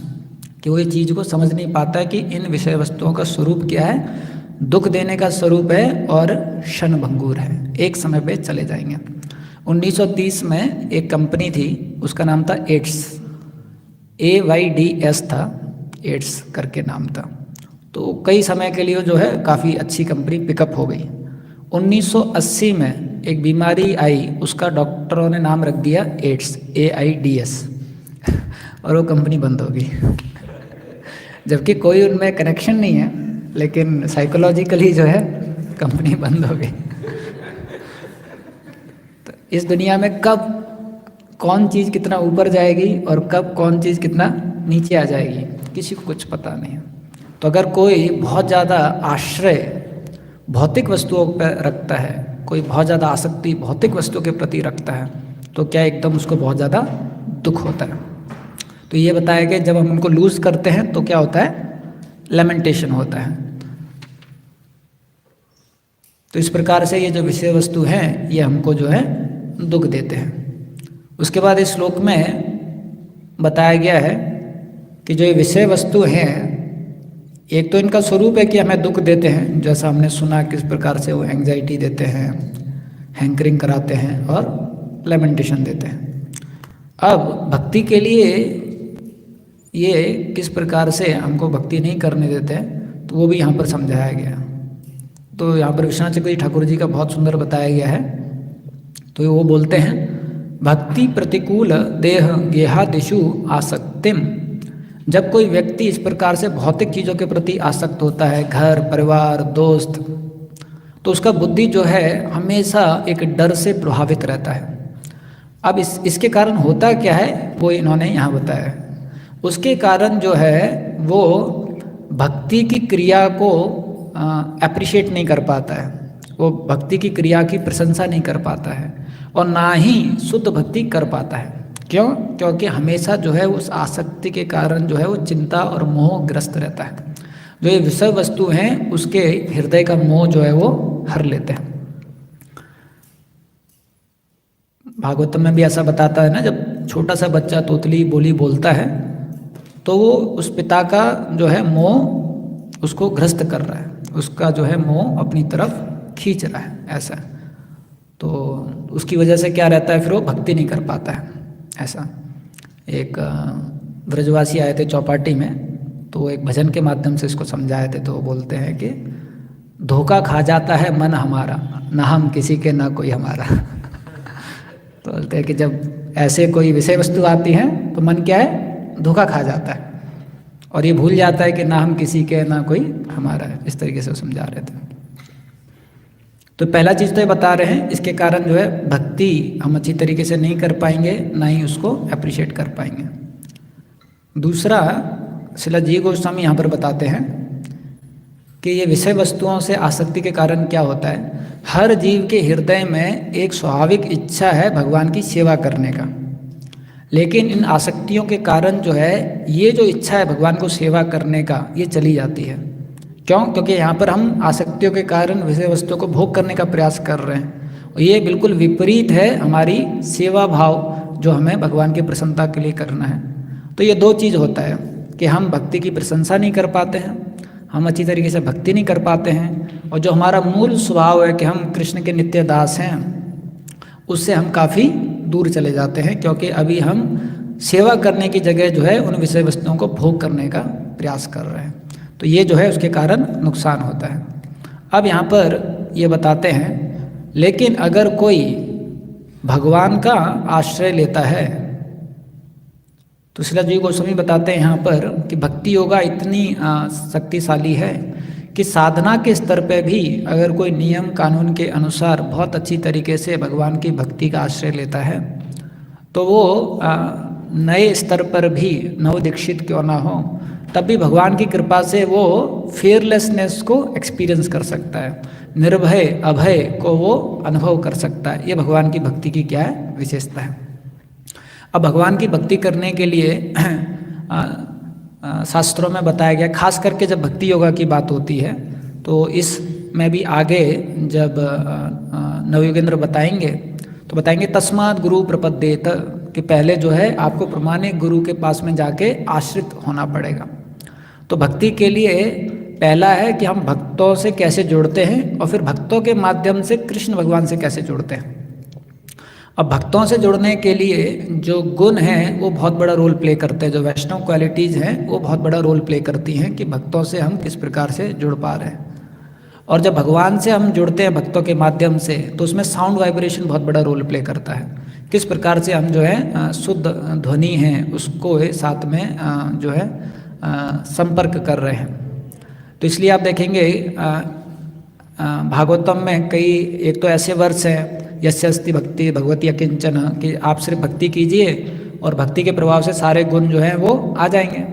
कि वो ये चीज़ को समझ नहीं पाता है कि इन विषय वस्तुओं का स्वरूप क्या है, दुख देने का स्वरूप है और क्षणभंगुर है, एक समय पे चले जाएंगे। 1930 में एक कंपनी थी, उसका नाम था एड्स, AYDS था, एड्स करके नाम था। तो कई समय के लिए जो है काफ़ी अच्छी कंपनी पिकअप हो गई। 1980 में एक बीमारी आई, उसका डॉक्टरों ने नाम रख दिया एड्स, AIDS, और वो कंपनी बंद हो गई। जबकि कोई उनमें कनेक्शन नहीं है, लेकिन साइकोलॉजिकली जो है कंपनी बंद हो गई। तो इस दुनिया में कब कौन चीज़ कितना ऊपर जाएगी और कब कौन चीज़ कितना नीचे आ जाएगी किसी को कुछ पता नहीं है। तो अगर कोई बहुत ज़्यादा आश्रय भौतिक वस्तुओं पर रखता है, कोई बहुत ज़्यादा आसक्ति भौतिक वस्तुओं के प्रति रखता है, तो क्या एकदम उसको बहुत ज़्यादा दुख होता है। तो ये बताया कि जब हम उनको लूज़ करते हैं तो क्या होता है, लेमेंटेशन होता है। तो इस प्रकार से ये जो विषय वस्तु हैं ये हमको जो है दुख देते हैं। उसके बाद इस श्लोक में बताया गया है कि जो ये विषय वस्तु हैं, एक तो इनका स्वरूप है कि हमें दुख देते हैं, जैसा हमने सुना किस प्रकार से वो एंग्जाइटी देते हैं, हैंकरिंग कराते हैं और लेमेंटेशन देते हैं। अब भक्ति के लिए ये किस प्रकार से हमको भक्ति नहीं करने देते हैं, तो वो भी यहाँ पर समझाया गया। तो यहाँ पर विश्वनाथ चक्रवर्ती ठाकुर जी का बहुत सुंदर बताया गया है। तो वो बोलते हैं भक्ति प्रतिकूल देह गेहादिषु आसक्तिम। जब कोई व्यक्ति इस प्रकार से भौतिक चीज़ों के प्रति आसक्त होता है, घर परिवार दोस्त, तो उसका बुद्धि जो है हमेशा एक डर से प्रभावित रहता है। अब इसके कारण होता क्या है वो इन्होंने यहाँ बताया। उसके कारण जो है वो भक्ति की क्रिया को अप्रिशिएट नहीं कर पाता है, वो भक्ति की क्रिया की प्रशंसा नहीं कर पाता है और ना ही शुद्ध भक्ति कर पाता है। क्यों? क्योंकि हमेशा जो है उस आसक्ति के कारण जो है वो चिंता और मोहग्रस्त रहता है। जो ये विषय वस्तु हैं उसके हृदय का मोह जो है वो हर लेते हैं। भागवतम में भी ऐसा बताता है ना, जब छोटा सा बच्चा तोतली बोली बोलता है तो वो उस पिता का जो है मोह उसको ग्रस्त कर रहा है, उसका जो है मोह अपनी तरफ खींच रहा है ऐसा। तो उसकी वजह से क्या रहता है, फिर वो भक्ति नहीं कर पाता है ऐसा। एक ब्रजवासी आए थे चौपाटी में, तो एक भजन के माध्यम से इसको समझाए थे। तो वो बोलते हैं कि धोखा खा जाता है मन हमारा, ना हम किसी के ना कोई हमारा। तो बोलते हैं कि जब ऐसे कोई विषय वस्तु आती है तो मन क्या है, धोखा खा जाता है और ये भूल जाता है कि ना हम किसी के ना कोई हमारा है। इस तरीके से वो समझा रहे थे। तो पहला चीज़ तो ये बता रहे हैं, इसके कारण जो है भक्ति हम अच्छी तरीके से नहीं कर पाएंगे, ना ही उसको अप्रिशिएट कर पाएंगे। दूसरा, श्रील जी गोस्वामी यहाँ पर बताते हैं कि ये विषय वस्तुओं से आसक्ति के कारण क्या होता है। हर जीव के हृदय में एक स्वाभाविक इच्छा है भगवान की सेवा करने का, लेकिन इन आसक्तियों के कारण जो है ये जो इच्छा है भगवान को सेवा करने का, ये चली जाती है। क्यों? क्योंकि यहाँ पर हम आसक्तियों के कारण विषय वस्तुओं को भोग करने का प्रयास कर रहे हैं, और ये बिल्कुल विपरीत है हमारी सेवा भाव जो हमें भगवान की प्रसन्नता के लिए करना है। तो ये दो चीज़ होता है कि हम भक्ति की प्रशंसा नहीं कर पाते हैं, हम अच्छी तरीके से भक्ति नहीं कर पाते हैं, और जो हमारा मूल स्वभाव है कि हम कृष्ण के नित्य दास हैं, उससे हम काफ़ी दूर चले जाते हैं, क्योंकि अभी हम सेवा करने की जगह जो है उन विषय वस्तुओं को भोग करने का प्रयास कर रहे हैं। तो ये जो है उसके कारण नुकसान होता है। अब यहाँ पर ये बताते हैं, लेकिन अगर कोई भगवान का आश्रय लेता है, तो श्रील जी गोस्वामी बताते हैं यहाँ पर कि भक्ति योगा इतनी शक्तिशाली है कि साधना के स्तर पे भी अगर कोई नियम कानून के अनुसार बहुत अच्छी तरीके से भगवान की भक्ति का आश्रय लेता है, तो वो नए स्तर पर भी नव दीक्षित क्यों ना हो, तब भी भगवान की कृपा से वो फेयरलेसनेस को एक्सपीरियंस कर सकता है, निर्भय अभय को वो अनुभव कर सकता है। ये भगवान की भक्ति की क्या है, विशेषता है। अब भगवान की भक्ति करने के लिए शास्त्रों में बताया गया, खास करके जब भक्ति योगा की बात होती है, तो इसमें भी आगे जब नवयोगेंद्र बताएंगे तो बताएंगे तस्मात् गुरु प्रपद्येत, कि पहले जो है आपको प्रमाणिक गुरु के पास में जाके आश्रित होना पड़ेगा। तो भक्ति के लिए पहला है कि हम भक्तों से कैसे जुड़ते हैं, और फिर भक्तों के माध्यम से कृष्ण भगवान से कैसे जुड़ते हैं। अब भक्तों से जुड़ने के लिए जो गुण हैं वो बहुत बड़ा रोल प्ले करते हैं, जो वैष्णव क्वालिटीज़ हैं वो बहुत बड़ा रोल प्ले करती हैं कि भक्तों से हम किस प्रकार से जुड़ पा रहे हैं। और जब भगवान से हम जुड़ते हैं भक्तों के माध्यम से, तो उसमें साउंड वाइब्रेशन बहुत बड़ा रोल प्ले करता है, किस प्रकार से हम जो है शुद्ध ध्वनि हैं उसको साथ में जो है संपर्क कर रहे हैं। तो इसलिए आप देखेंगे भागवतम में कई एक तो ऐसे वर्ष हैं, यस्य अस्ति भक्ति भगवती अकिंचन, कि आप सिर्फ भक्ति कीजिए और भक्ति के प्रभाव से सारे गुण जो हैं वो आ जाएंगे।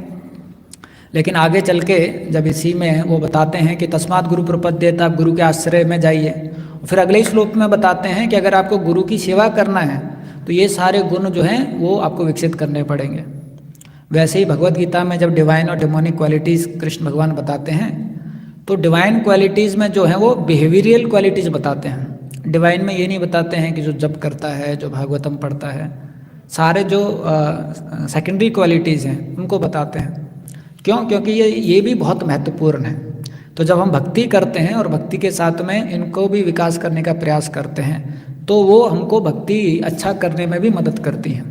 लेकिन आगे चल के जब इसी में वो बताते हैं कि तस्मात् गुरु प्रपद्येत, आप गुरु के आश्रय में जाइए। फिर अगले श्लोक में बताते हैं कि अगर आपको गुरु की सेवा करना है तो ये सारे गुण जो हैं वो आपको विकसित करने पड़ेंगे। वैसे ही भगवत गीता में जब डिवाइन और डेमोनिक क्वालिटीज़ कृष्ण भगवान बताते हैं, तो डिवाइन क्वालिटीज़ में जो है वो बिहेवियरल क्वालिटीज़ बताते हैं। डिवाइन में ये नहीं बताते हैं कि जो जप करता है, जो भागवतम पढ़ता है, सारे जो सेकेंडरी क्वालिटीज़ हैं उनको बताते हैं। क्यों? क्योंकि ये भी बहुत महत्वपूर्ण है। तो जब हम भक्ति करते हैं और भक्ति के साथ में इनको भी विकास करने का प्रयास करते हैं, तो वो हमको भक्ति अच्छा करने में भी मदद करती हैं,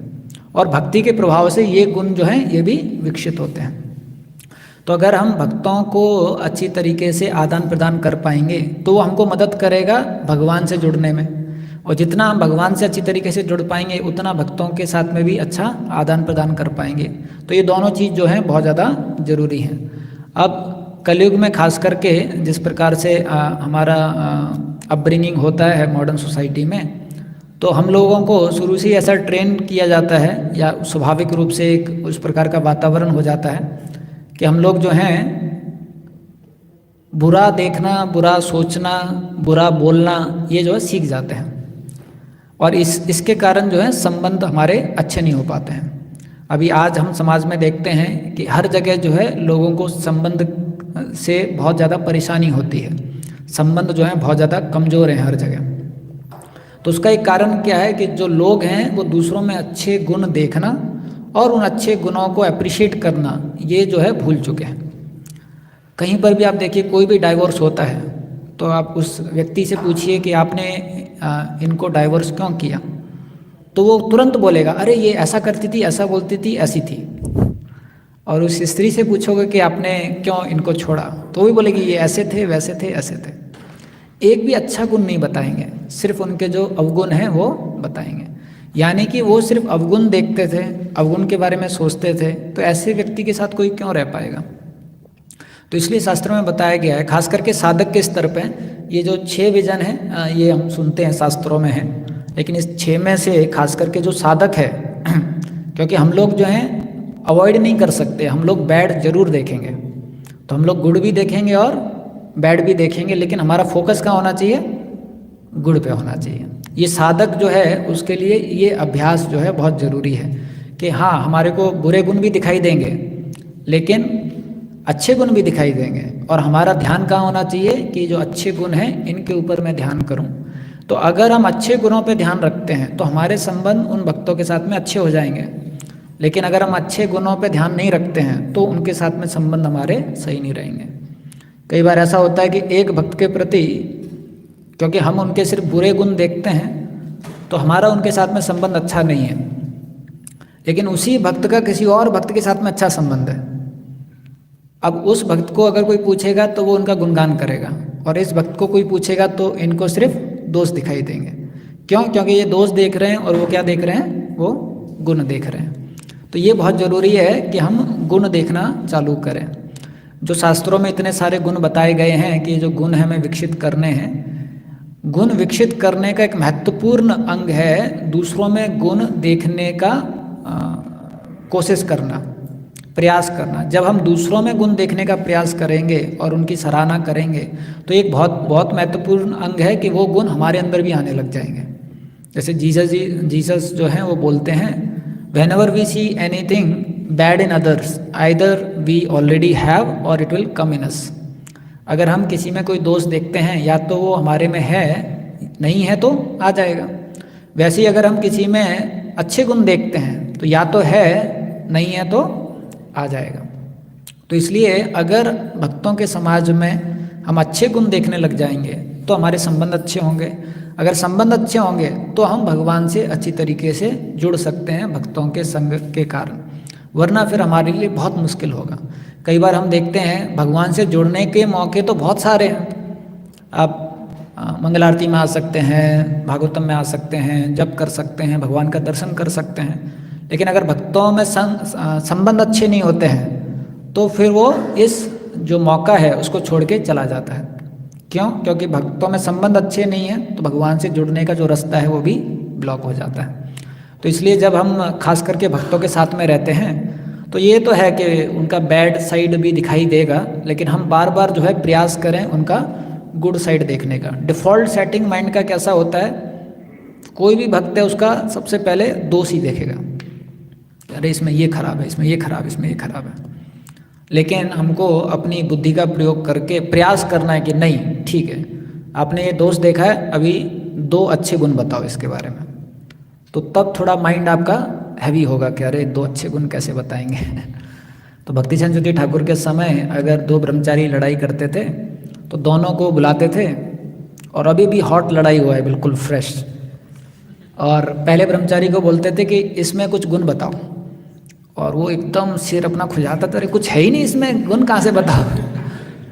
और भक्ति के प्रभाव से ये गुण जो हैं ये भी विकसित होते हैं। तो अगर हम भक्तों को अच्छी तरीके से आदान प्रदान कर पाएंगे तो वो हमको मदद करेगा भगवान से जुड़ने में, और जितना हम भगवान से अच्छी तरीके से जुड़ पाएंगे उतना भक्तों के साथ में भी अच्छा आदान प्रदान कर पाएंगे। तो ये दोनों चीज़ जो हैं बहुत ज़्यादा ज़रूरी हैं। अब कलयुग में खास करके जिस प्रकार से हमारा अपब्रिंगिंग होता है मॉडर्न सोसाइटी में, तो हम लोगों को शुरू से ही ऐसा ट्रेन किया जाता है, या स्वाभाविक रूप से एक उस प्रकार का वातावरण हो जाता है कि हम लोग जो हैं बुरा देखना, बुरा सोचना, बुरा बोलना, ये जो है सीख जाते हैं, और इसके कारण जो है संबंध हमारे अच्छे नहीं हो पाते हैं। अभी आज हम समाज में देखते हैं कि हर जगह जो है लोगों को संबंध से बहुत ज़्यादा परेशानी होती है, संबंध जो है बहुत ज़्यादा कमज़ोर हैं हर जगह। तो उसका एक कारण क्या है कि जो लोग हैं वो दूसरों में अच्छे गुण देखना और उन अच्छे गुणों को अप्रिशिएट करना ये जो है भूल चुके हैं। कहीं पर भी आप देखिए कोई भी डाइवोर्स होता है तो आप उस व्यक्ति से पूछिए कि आपने इनको डाइवोर्स क्यों किया, तो वो तुरंत बोलेगा अरे ये ऐसा करती थी, ऐसा बोलती थी, ऐसी थी। और उस स्त्री से पूछोगे कि आपने क्यों इनको छोड़ा, तो वो भी बोलेगी ये ऐसे थे, वैसे थे, ऐसे थे। एक भी अच्छा गुण नहीं बताएंगे, सिर्फ उनके जो अवगुण हैं वो बताएंगे। यानी कि वो सिर्फ अवगुण देखते थे, अवगुण के बारे में सोचते थे, तो ऐसे व्यक्ति के साथ कोई क्यों रह पाएगा। तो इसलिए शास्त्रों में बताया गया है, खास करके साधक के स्तर पे, ये जो 6 विजन है ये हम सुनते हैं शास्त्रों में है, लेकिन इस 6 में से खास करके जो साधक है क्योंकि हम लोग जो हैं अवॉइड नहीं कर सकते, हम लोग बैड जरूर देखेंगे, तो हम लोग गुड भी देखेंगे और बैड भी देखेंगे, लेकिन हमारा फोकस कहाँ होना चाहिए? गुड पे होना चाहिए। ये साधक जो है उसके लिए ये अभ्यास जो है बहुत ज़रूरी है कि हाँ हमारे को बुरे गुण भी दिखाई देंगे लेकिन अच्छे गुण भी दिखाई देंगे, और हमारा ध्यान कहाँ होना चाहिए कि जो अच्छे गुण हैं इनके ऊपर मैं ध्यान करूं। तो अगर हम अच्छे गुणों पे ध्यान रखते हैं तो हमारे संबंध उन भक्तों के साथ में अच्छे हो जाएंगे, लेकिन अगर हम अच्छे गुणों पे ध्यान नहीं रखते हैं तो उनके साथ में संबंध हमारे सही नहीं रहेंगे। कई बार ऐसा होता है कि एक भक्त के प्रति क्योंकि हम उनके सिर्फ बुरे गुण देखते हैं तो हमारा उनके साथ में संबंध अच्छा नहीं है, लेकिन उसी भक्त का किसी और भक्त के साथ में अच्छा संबंध है। अब उस भक्त को अगर कोई पूछेगा तो वो उनका गुणगान करेगा, और इस भक्त को कोई पूछेगा तो इनको सिर्फ दोष दिखाई देंगे। क्यों? क्योंकि ये दोष देख रहे हैं और वो क्या देख रहे हैं? वो गुण देख रहे हैं। तो ये बहुत ज़रूरी है कि हम गुण देखना चालू करें। जो शास्त्रों में इतने सारे गुण बताए गए हैं कि जो गुण हमें विकसित करने हैं, गुण विकसित करने का एक महत्वपूर्ण अंग है दूसरों में गुण देखने का कोशिश करना, प्रयास करना। जब हम दूसरों में गुण देखने का प्रयास करेंगे और उनकी सराहना करेंगे तो एक बहुत बहुत महत्वपूर्ण अंग है कि वो गुण हमारे अंदर भी आने लग जाएंगे। जैसे जीसस जो हैं वो बोलते हैं, whenever we see anything bad in others, either we already have or it will come in us। अगर हम किसी में कोई दोष देखते हैं या तो वो हमारे में है, नहीं है तो आ जाएगा। वैसे ही अगर हम किसी में अच्छे गुण देखते हैं तो या तो है, नहीं है तो आ जाएगा। तो इसलिए अगर भक्तों के समाज में हम अच्छे गुण देखने लग जाएंगे तो हमारे संबंध अच्छे होंगे। अगर संबंध अच्छे होंगे तो हम भगवान से अच्छी तरीके से जुड़ सकते हैं भक्तों के संग के कारण, वरना फिर हमारे लिए बहुत मुश्किल होगा। कई बार हम देखते हैं भगवान से जुड़ने के मौके तो बहुत सारे हैं। आप मंगल आरती में आ सकते हैं, भागवतम में आ सकते हैं, जप कर सकते हैं, भगवान का दर्शन कर सकते हैं, लेकिन अगर भक्तों में संबंध अच्छे नहीं होते हैं तो फिर वो इस जो मौका है उसको छोड़ के चला जाता है। क्यों? क्योंकि भक्तों में संबंध अच्छे नहीं है तो भगवान से जुड़ने का जो रास्ता है वो भी ब्लॉक हो जाता है। तो इसलिए जब हम खास करके भक्तों के साथ में रहते हैं तो ये तो है कि उनका बैड साइड भी दिखाई देगा, लेकिन हम बार बार जो है प्रयास करें उनका गुड साइड देखने का। डिफ़ॉल्ट सेटिंग माइंड का कैसा होता है, कोई भी भक्त है उसका सबसे पहले दोष ही देखेगा, अरे इसमें ये खराब है, इसमें ये खराब है, इसमें ये खराब है। लेकिन हमको अपनी बुद्धि का प्रयोग करके प्रयास करना है कि नहीं ठीक है, आपने ये दोष देखा है, अभी 2 अच्छे गुण बताओ इसके बारे में। तो तब थोड़ा माइंड आपका हैवी होगा कि अरे 2 अच्छे गुण कैसे बताएंगे। तो भक्ति चंद ज्योति ठाकुर के समय अगर 2 ब्रह्मचारी लड़ाई करते थे तो दोनों को बुलाते थे, और अभी भी हॉट लड़ाई हुआ है बिल्कुल फ्रेश, और पहले ब्रह्मचारी को बोलते थे कि इसमें कुछ गुण बताओ, और वो एकदम सिर अपना खुजाता था, अरे कुछ है ही नहीं इसमें, गुण कहाँ से बताओ।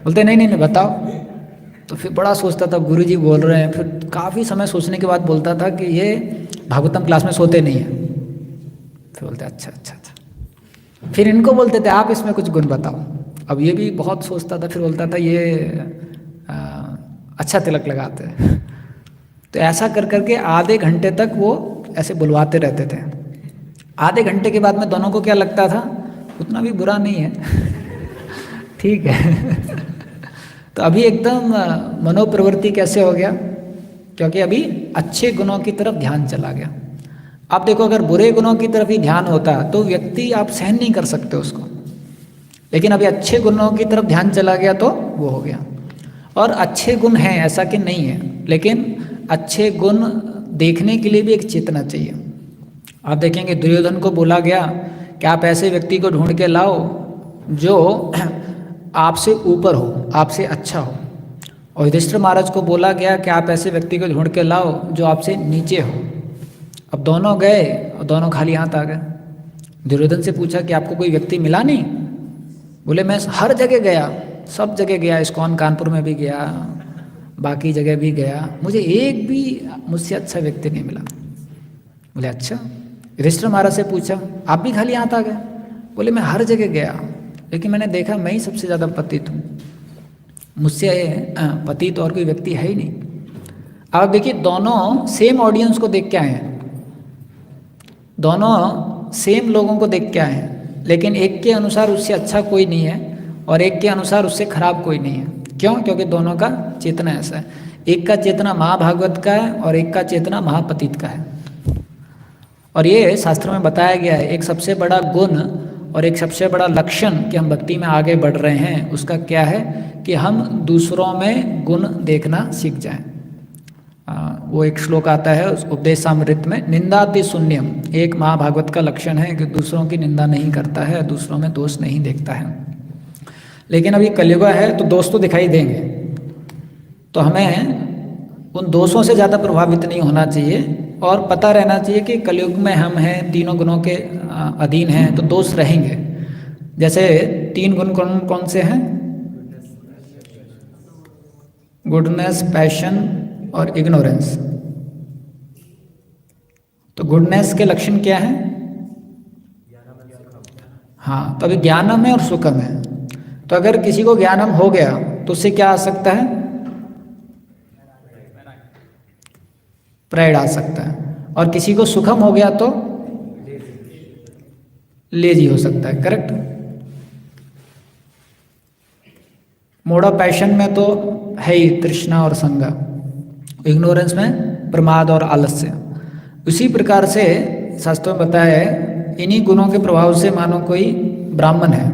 बोलते नहीं नहीं नहीं बताओ। तो फिर बड़ा सोचता था, गुरुजी बोल रहे हैं, फिर काफ़ी समय सोचने के बाद बोलता था कि ये भागवतम क्लास में सोते नहीं हैं। फिर बोलते अच्छा अच्छा अच्छा। फिर इनको बोलते थे आप इसमें कुछ गुण बताओ। अब ये भी बहुत सोचता था, फिर बोलता था ये अच्छा तिलक लगाते हैं। तो ऐसा कर करके आधे घंटे तक वो ऐसे बुलवाते रहते थे। आधे घंटे के बाद में दोनों को क्या लगता था, उतना भी बुरा नहीं है, ठीक है। तो अभी एकदम मनोप्रवृत्ति कैसे हो गया, क्योंकि अभी अच्छे गुणों की तरफ ध्यान चला गया। आप देखो अगर बुरे गुणों की तरफ ही ध्यान होता तो व्यक्ति आप सहन नहीं कर सकते उसको, लेकिन अभी अच्छे गुणों की तरफ ध्यान चला गया तो वो हो गया। और अच्छे गुण हैं ऐसा कि नहीं है, लेकिन अच्छे गुण देखने के लिए भी एक चेतना चाहिए। आप देखेंगे दुर्योधन को बोला गया कि आप ऐसे व्यक्ति को ढूंढ के लाओ जो आपसे ऊपर हो, आपसे अच्छा हो, और युधिष्ठिर महाराज को बोला गया कि आप ऐसे व्यक्ति को ढूंढ के लाओ जो आपसे नीचे हो। अब दोनों गए और दोनों खाली हाथ आ गए। दुर्योधन से पूछा कि आपको कोई व्यक्ति मिला नहीं? बोले मैं हर जगह गया, सब जगह गया, इस्कॉन कानपुर में भी गया, बाकी जगह भी गया, मुझे एक भी मुझसे अच्छा व्यक्ति नहीं मिला। बोले अच्छा। युधिष्ठिर महाराज से पूछा आप भी खाली हाथ आ गए? बोले मैं हर जगह गया, लेकिन मैंने देखा मैं ही सबसे ज़्यादा पतित हूँ। मुझसे पतित और कोई व्यक्ति है ही नहीं। अब देखिए दोनों सेम ऑडियंस को देख के आए हैं, दोनों सेम लोगों को देख के आए हैं, लेकिन एक के अनुसार उससे अच्छा कोई नहीं है और एक के अनुसार उससे खराब कोई नहीं है। क्यों? क्योंकि दोनों का चेतना ऐसा है, एक का चेतना महाभागवत का है और एक का चेतना महापतित का है। और ये शास्त्र में बताया गया है, एक सबसे बड़ा गुण और एक सबसे बड़ा लक्षण कि हम भक्ति में आगे बढ़ रहे हैं उसका क्या है कि हम दूसरों में गुण देखना सीख जाएं। वो एक श्लोक आता है उस उपदेशामृत में, निंदाति शून्यम, एक महाभागवत का लक्षण है कि दूसरों की निंदा नहीं करता है, दूसरों में दोष नहीं देखता है। लेकिन अभी कलयुग है तो दोष तो दिखाई देंगे, तो हमें उन दोषों से ज़्यादा प्रभावित नहीं होना चाहिए और पता रहना चाहिए कि कलयुग में हम हैं, तीनों गुणों के अधीन हैं, तो दोष रहेंगे। जैसे 3 गुण कौन कौन से हैं? गुडनेस, पैशन और इग्नोरेंस। तो गुडनेस के लक्षण क्या है? हाँ, तो अभी ज्ञानम है और सुखम है। तो अगर किसी को ज्ञानम हो गया तो उससे क्या आ सकता है? प्राइड आ सकता है। और किसी को सुखम हो गया तो लेजी हो सकता है। करेक्ट? मोड ऑफ पैशन में तो है ही तृष्णा और संगा, इग्नोरेंस में प्रमाद और आलस्य। उसी प्रकार से शास्त्रों में बताया है, इन्हीं गुणों के प्रभाव से मानो कोई ब्राह्मण है,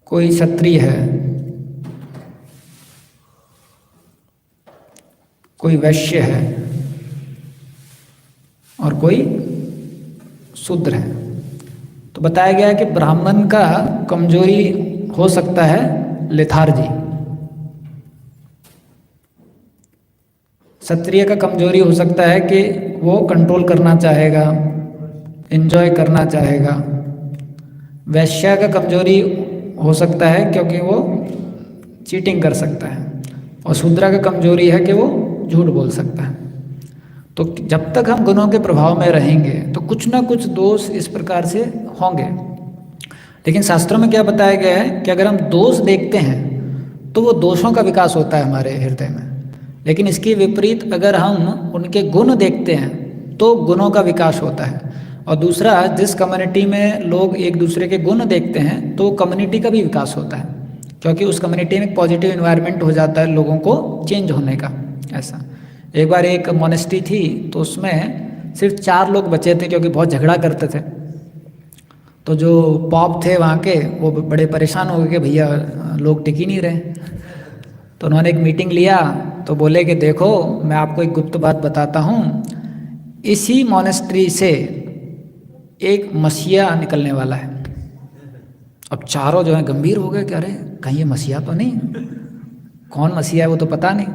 कोई क्षत्रिय है, कोई वैश्य है और कोई शूद्र है। तो बताया गया है कि ब्राह्मण का कमजोरी हो सकता है लेथार्जी, क्षत्रिय का कमजोरी हो सकता है कि वो कंट्रोल करना चाहेगा, एंजॉय करना चाहेगा। वैश्य का कमजोरी हो सकता है क्योंकि वो चीटिंग कर सकता है, और शूद्र का कमजोरी है कि वो झूठ बोल सकता है। तो जब तक हम गुणों के प्रभाव में रहेंगे तो कुछ ना कुछ दोष इस प्रकार से होंगे। लेकिन शास्त्रों में क्या बताया गया है कि अगर हम दोष देखते हैं तो वो दोषों का विकास होता है हमारे हृदय में, लेकिन इसके विपरीत अगर हम उनके गुण देखते हैं तो गुणों का विकास होता है। और दूसरा, जिस कम्युनिटी में लोग एक दूसरे के गुण देखते हैं तो कम्युनिटी का भी विकास होता है, क्योंकि उस कम्युनिटी में एक पॉजिटिव इन्वायरमेंट हो जाता है लोगों को चेंज होने का। ऐसा एक बार एक मोनेस्ट्री थी तो उसमें सिर्फ 4 लोग बचे थे क्योंकि बहुत झगड़ा करते थे। तो जो पॉप थे वहाँ के वो बड़े परेशान हो गए कि भैया लोग टिक ही नहीं रहे। तो उन्होंने एक मीटिंग लिया तो बोले कि देखो मैं आपको एक गुप्त बात बताता हूँ, इसी मोनेस्ट्री से एक मसीहा निकलने वाला है। अब चारों जो है गंभीर हो गए कि अरे कहीं ये मसीहा तो नहीं, कौन मसीहा है वो तो पता नहीं।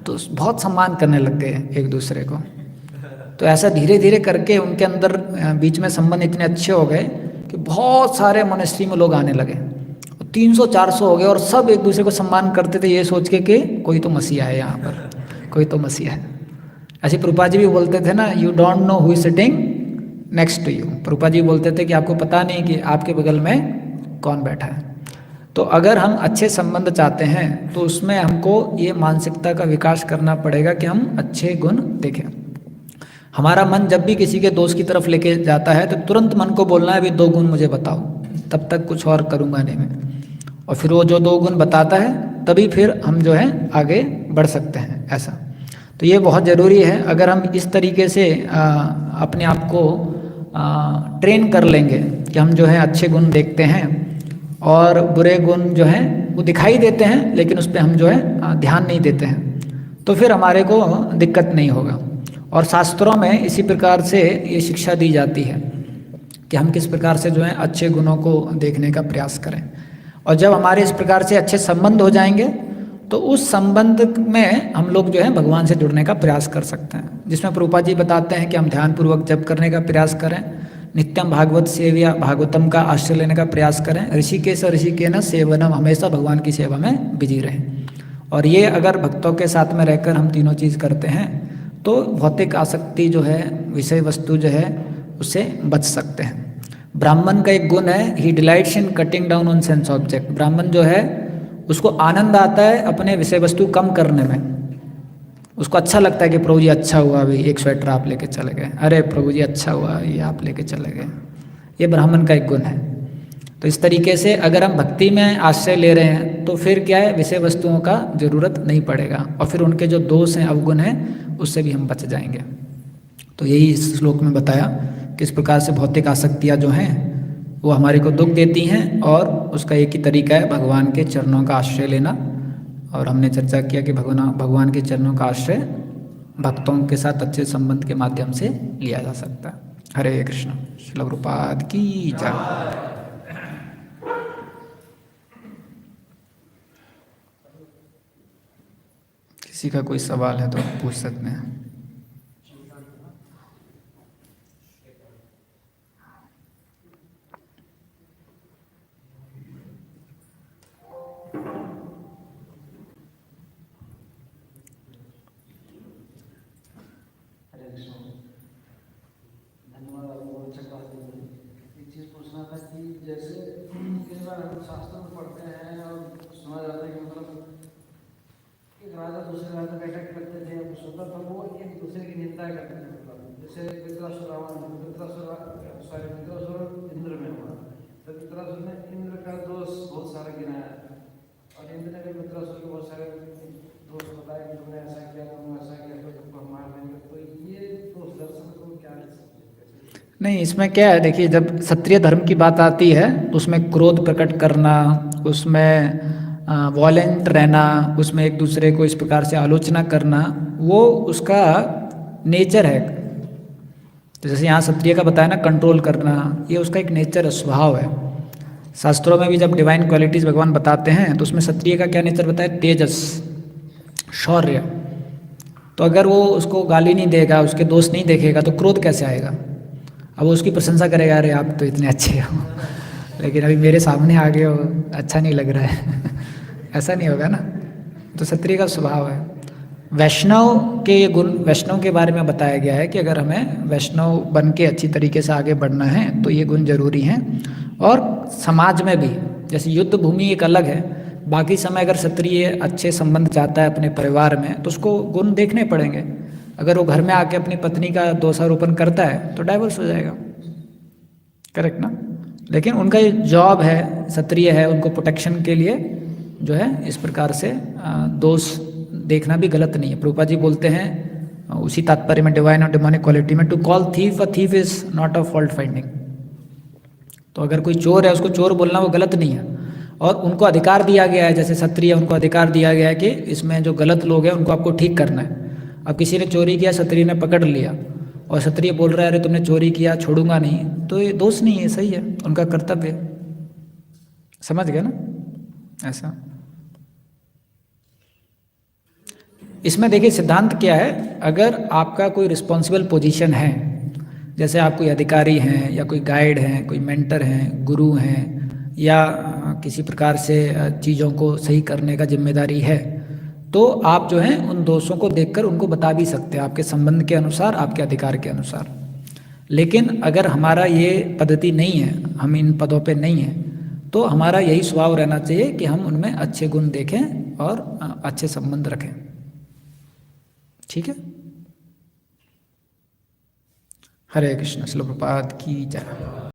तो बहुत सम्मान करने लग गए एक दूसरे को। तो ऐसा धीरे धीरे करके उनके अंदर बीच में संबंध इतने अच्छे हो गए कि बहुत सारे मोनेस्ट्री में लोग आने लगे, 300-400 हो गए, और सब एक दूसरे को सम्मान करते थे ये सोच के कि कोई तो मसीहा है यहाँ पर, कोई तो मसीहा है। ऐसे प्रभुपाद जी भी बोलते थे ना, you don't know who is sitting next to you. Prabhupad ji बोलते थे कि आपको पता नहीं कि आपके बगल में कौन बैठा है। तो अगर हम अच्छे संबंध चाहते हैं तो उसमें हमको ये मानसिकता का विकास करना पड़ेगा कि हम अच्छे गुण देखें। हमारा मन जब भी किसी के दोस्त की तरफ लेके जाता है तो तुरंत मन को बोलना है अभी 2 गुण मुझे बताओ, तब तक कुछ और करूँगा नहीं मैं। और फिर वो जो 2 गुण बताता है तभी फिर हम जो है आगे बढ़ सकते हैं। ऐसा तो ये बहुत ज़रूरी है। अगर हम इस तरीके से अपने आप को ट्रेन कर लेंगे कि हम जो है अच्छे गुण देखते हैं और बुरे गुण जो हैं वो दिखाई देते हैं लेकिन उस पर हम जो है ध्यान नहीं देते हैं, तो फिर हमारे को दिक्कत नहीं होगा। और शास्त्रों में इसी प्रकार से ये शिक्षा दी जाती है कि हम किस प्रकार से जो है अच्छे गुणों को देखने का प्रयास करें। और जब हमारे इस प्रकार से अच्छे संबंध हो जाएंगे तो उस संबंध में हम लोग जो है भगवान से जुड़ने का प्रयास कर सकते हैं, जिसमें प्रभुपाद जी बताते हैं कि हम ध्यानपूर्वक जप करने का प्रयास करें, नित्यम भागवत सेव्या, भागवतम का आश्रय लेने का प्रयास करें, ऋषिकेश ऋषिकेन सेवनम, हमेशा भगवान की सेवा में बिजी रहें। और ये अगर भक्तों के साथ में रहकर हम तीनों चीज़ करते हैं तो भौतिक आसक्ति जो है, विषय वस्तु जो है, उससे बच सकते हैं। ब्राह्मण का एक गुण है, he delights in cutting down on sense object. ब्राह्मण जो है उसको आनंद आता है अपने विषय वस्तु कम करने में। उसको अच्छा लगता है कि प्रभु जी अच्छा हुआ अभी एक स्वेटर आप लेके चले गए, अरे प्रभु जी अच्छा हुआ ये आप लेके चले गए। ये ब्राह्मण का एक गुण है। तो इस तरीके से अगर हम भक्ति में आश्रय ले रहे हैं तो फिर क्या है, विषय वस्तुओं का जरूरत नहीं पड़ेगा और फिर उनके जो दोष हैं, अवगुण हैं, उससे भी हम बच जाएंगे। तो यही इस श्लोक में बताया किस प्रकार से भौतिक आसक्तियाँ जो हैं वो हमारे को दुख देती हैं, और उसका एक ही तरीका है भगवान के चरणों का आश्रय लेना। और हमने चर्चा किया कि भगवान के चरणों का आश्रय भक्तों के साथ अच्छे संबंध के माध्यम से लिया जा सकता है। हरे कृष्ण। श्रील प्रभुपाद की जय। किसी का कोई सवाल है तो पूछ सकते हैं। जैसे कई बार हम शास्त्रों में पढ़ते हैं और सुना जाता है कि मतलब एक राजा दूसरे राजा बैठक करते थे, स्वतः तो वो एक दूसरे की निंदा करते थे। मतलब जैसे वृत्रासुर इंद्र में हुआ, तो वृत्रासुर ने इंद्र का दोष बहुत सारा गिनाया और इंद्र ने भी वृत्रासुर के बहुत सारे दोष बताया कि तुमने ऐसा किया, तुमने ऐसा किया, तो तुमको मार देंगे। तो ये दोष दर्शन को क्या नहीं, इसमें क्या है, देखिए जब क्षत्रिय धर्म की बात आती है तो उसमें क्रोध प्रकट करना, उसमें वॉलेंट रहना, उसमें एक दूसरे को इस प्रकार से आलोचना करना, वो उसका नेचर है। तो जैसे यहाँ क्षत्रिय का बताया ना, कंट्रोल करना, ये उसका एक नेचर है, स्वभाव है। शास्त्रों में भी जब डिवाइन क्वालिटीज़ भगवान बताते हैं तो उसमें क्षत्रिय का क्या नेचर बताया, तेजस, शौर्य। तो अगर वो उसको गाली नहीं देगा, उसके दोष नहीं देखेगा तो क्रोध कैसे आएगा। अब वो उसकी प्रशंसा करेगा, अरे आप तो इतने अच्छे हो लेकिन अभी मेरे सामने आ गए हो, अच्छा नहीं लग रहा है ऐसा नहीं होगा ना। तो क्षत्रिय का स्वभाव है। वैष्णव के ये गुण, वैष्णव के बारे में बताया गया है कि अगर हमें वैष्णव बन के अच्छी तरीके से आगे बढ़ना है तो ये गुण जरूरी हैं। और समाज में भी, जैसे युद्ध भूमि एक अलग है, बाकी समय अगर क्षत्रिय अच्छे संबंध चाहता है अपने परिवार में तो उसको गुण देखने पड़ेंगे। अगर वो घर में आके अपनी पत्नी का दोषारोपण करता है तो डाइवोर्स हो जाएगा, करेक्ट ना। लेकिन उनका ये जॉब है, क्षत्रिय है, उनको प्रोटेक्शन के लिए जो है इस प्रकार से दोष देखना भी गलत नहीं है। प्रभुपाद जी बोलते हैं उसी तात्पर्य में डिवाइन और डिमोनिक क्वालिटी में, to call thief a thief is not a fault finding. तो अगर कोई चोर है उसको चोर बोलना वो गलत नहीं है। और उनको अधिकार दिया गया है, जैसे क्षत्रिय उनको अधिकार दिया गया है कि इसमें जो गलत लोग हैं उनको आपको ठीक करना है। अब किसी ने चोरी किया, क्षत्रिय ने पकड़ लिया और क्षत्रिय बोल रहा है अरे तुमने चोरी किया, छोड़ूंगा नहीं, तो ये दोष नहीं है, सही है, उनका कर्तव्य। समझ गए ना ऐसा। इसमें देखिए सिद्धांत क्या है, अगर आपका कोई रिस्पॉन्सिबल पोजीशन है, जैसे आप कोई अधिकारी हैं या कोई गाइड हैं, कोई मेंटर हैं, गुरु हैं, या किसी प्रकार से चीज़ों को सही करने का जिम्मेदारी है, तो आप जो हैं उन दोषों को देखकर उनको बता भी सकते हैं आपके संबंध के अनुसार, आपके अधिकार के अनुसार। लेकिन अगर हमारा ये पद्धति नहीं है, हम इन पदों पे नहीं हैं, तो हमारा यही स्वभाव रहना चाहिए कि हम उनमें अच्छे गुण देखें और अच्छे संबंध रखें। ठीक है। हरे कृष्ण। श्रील प्रभुपाद की जय।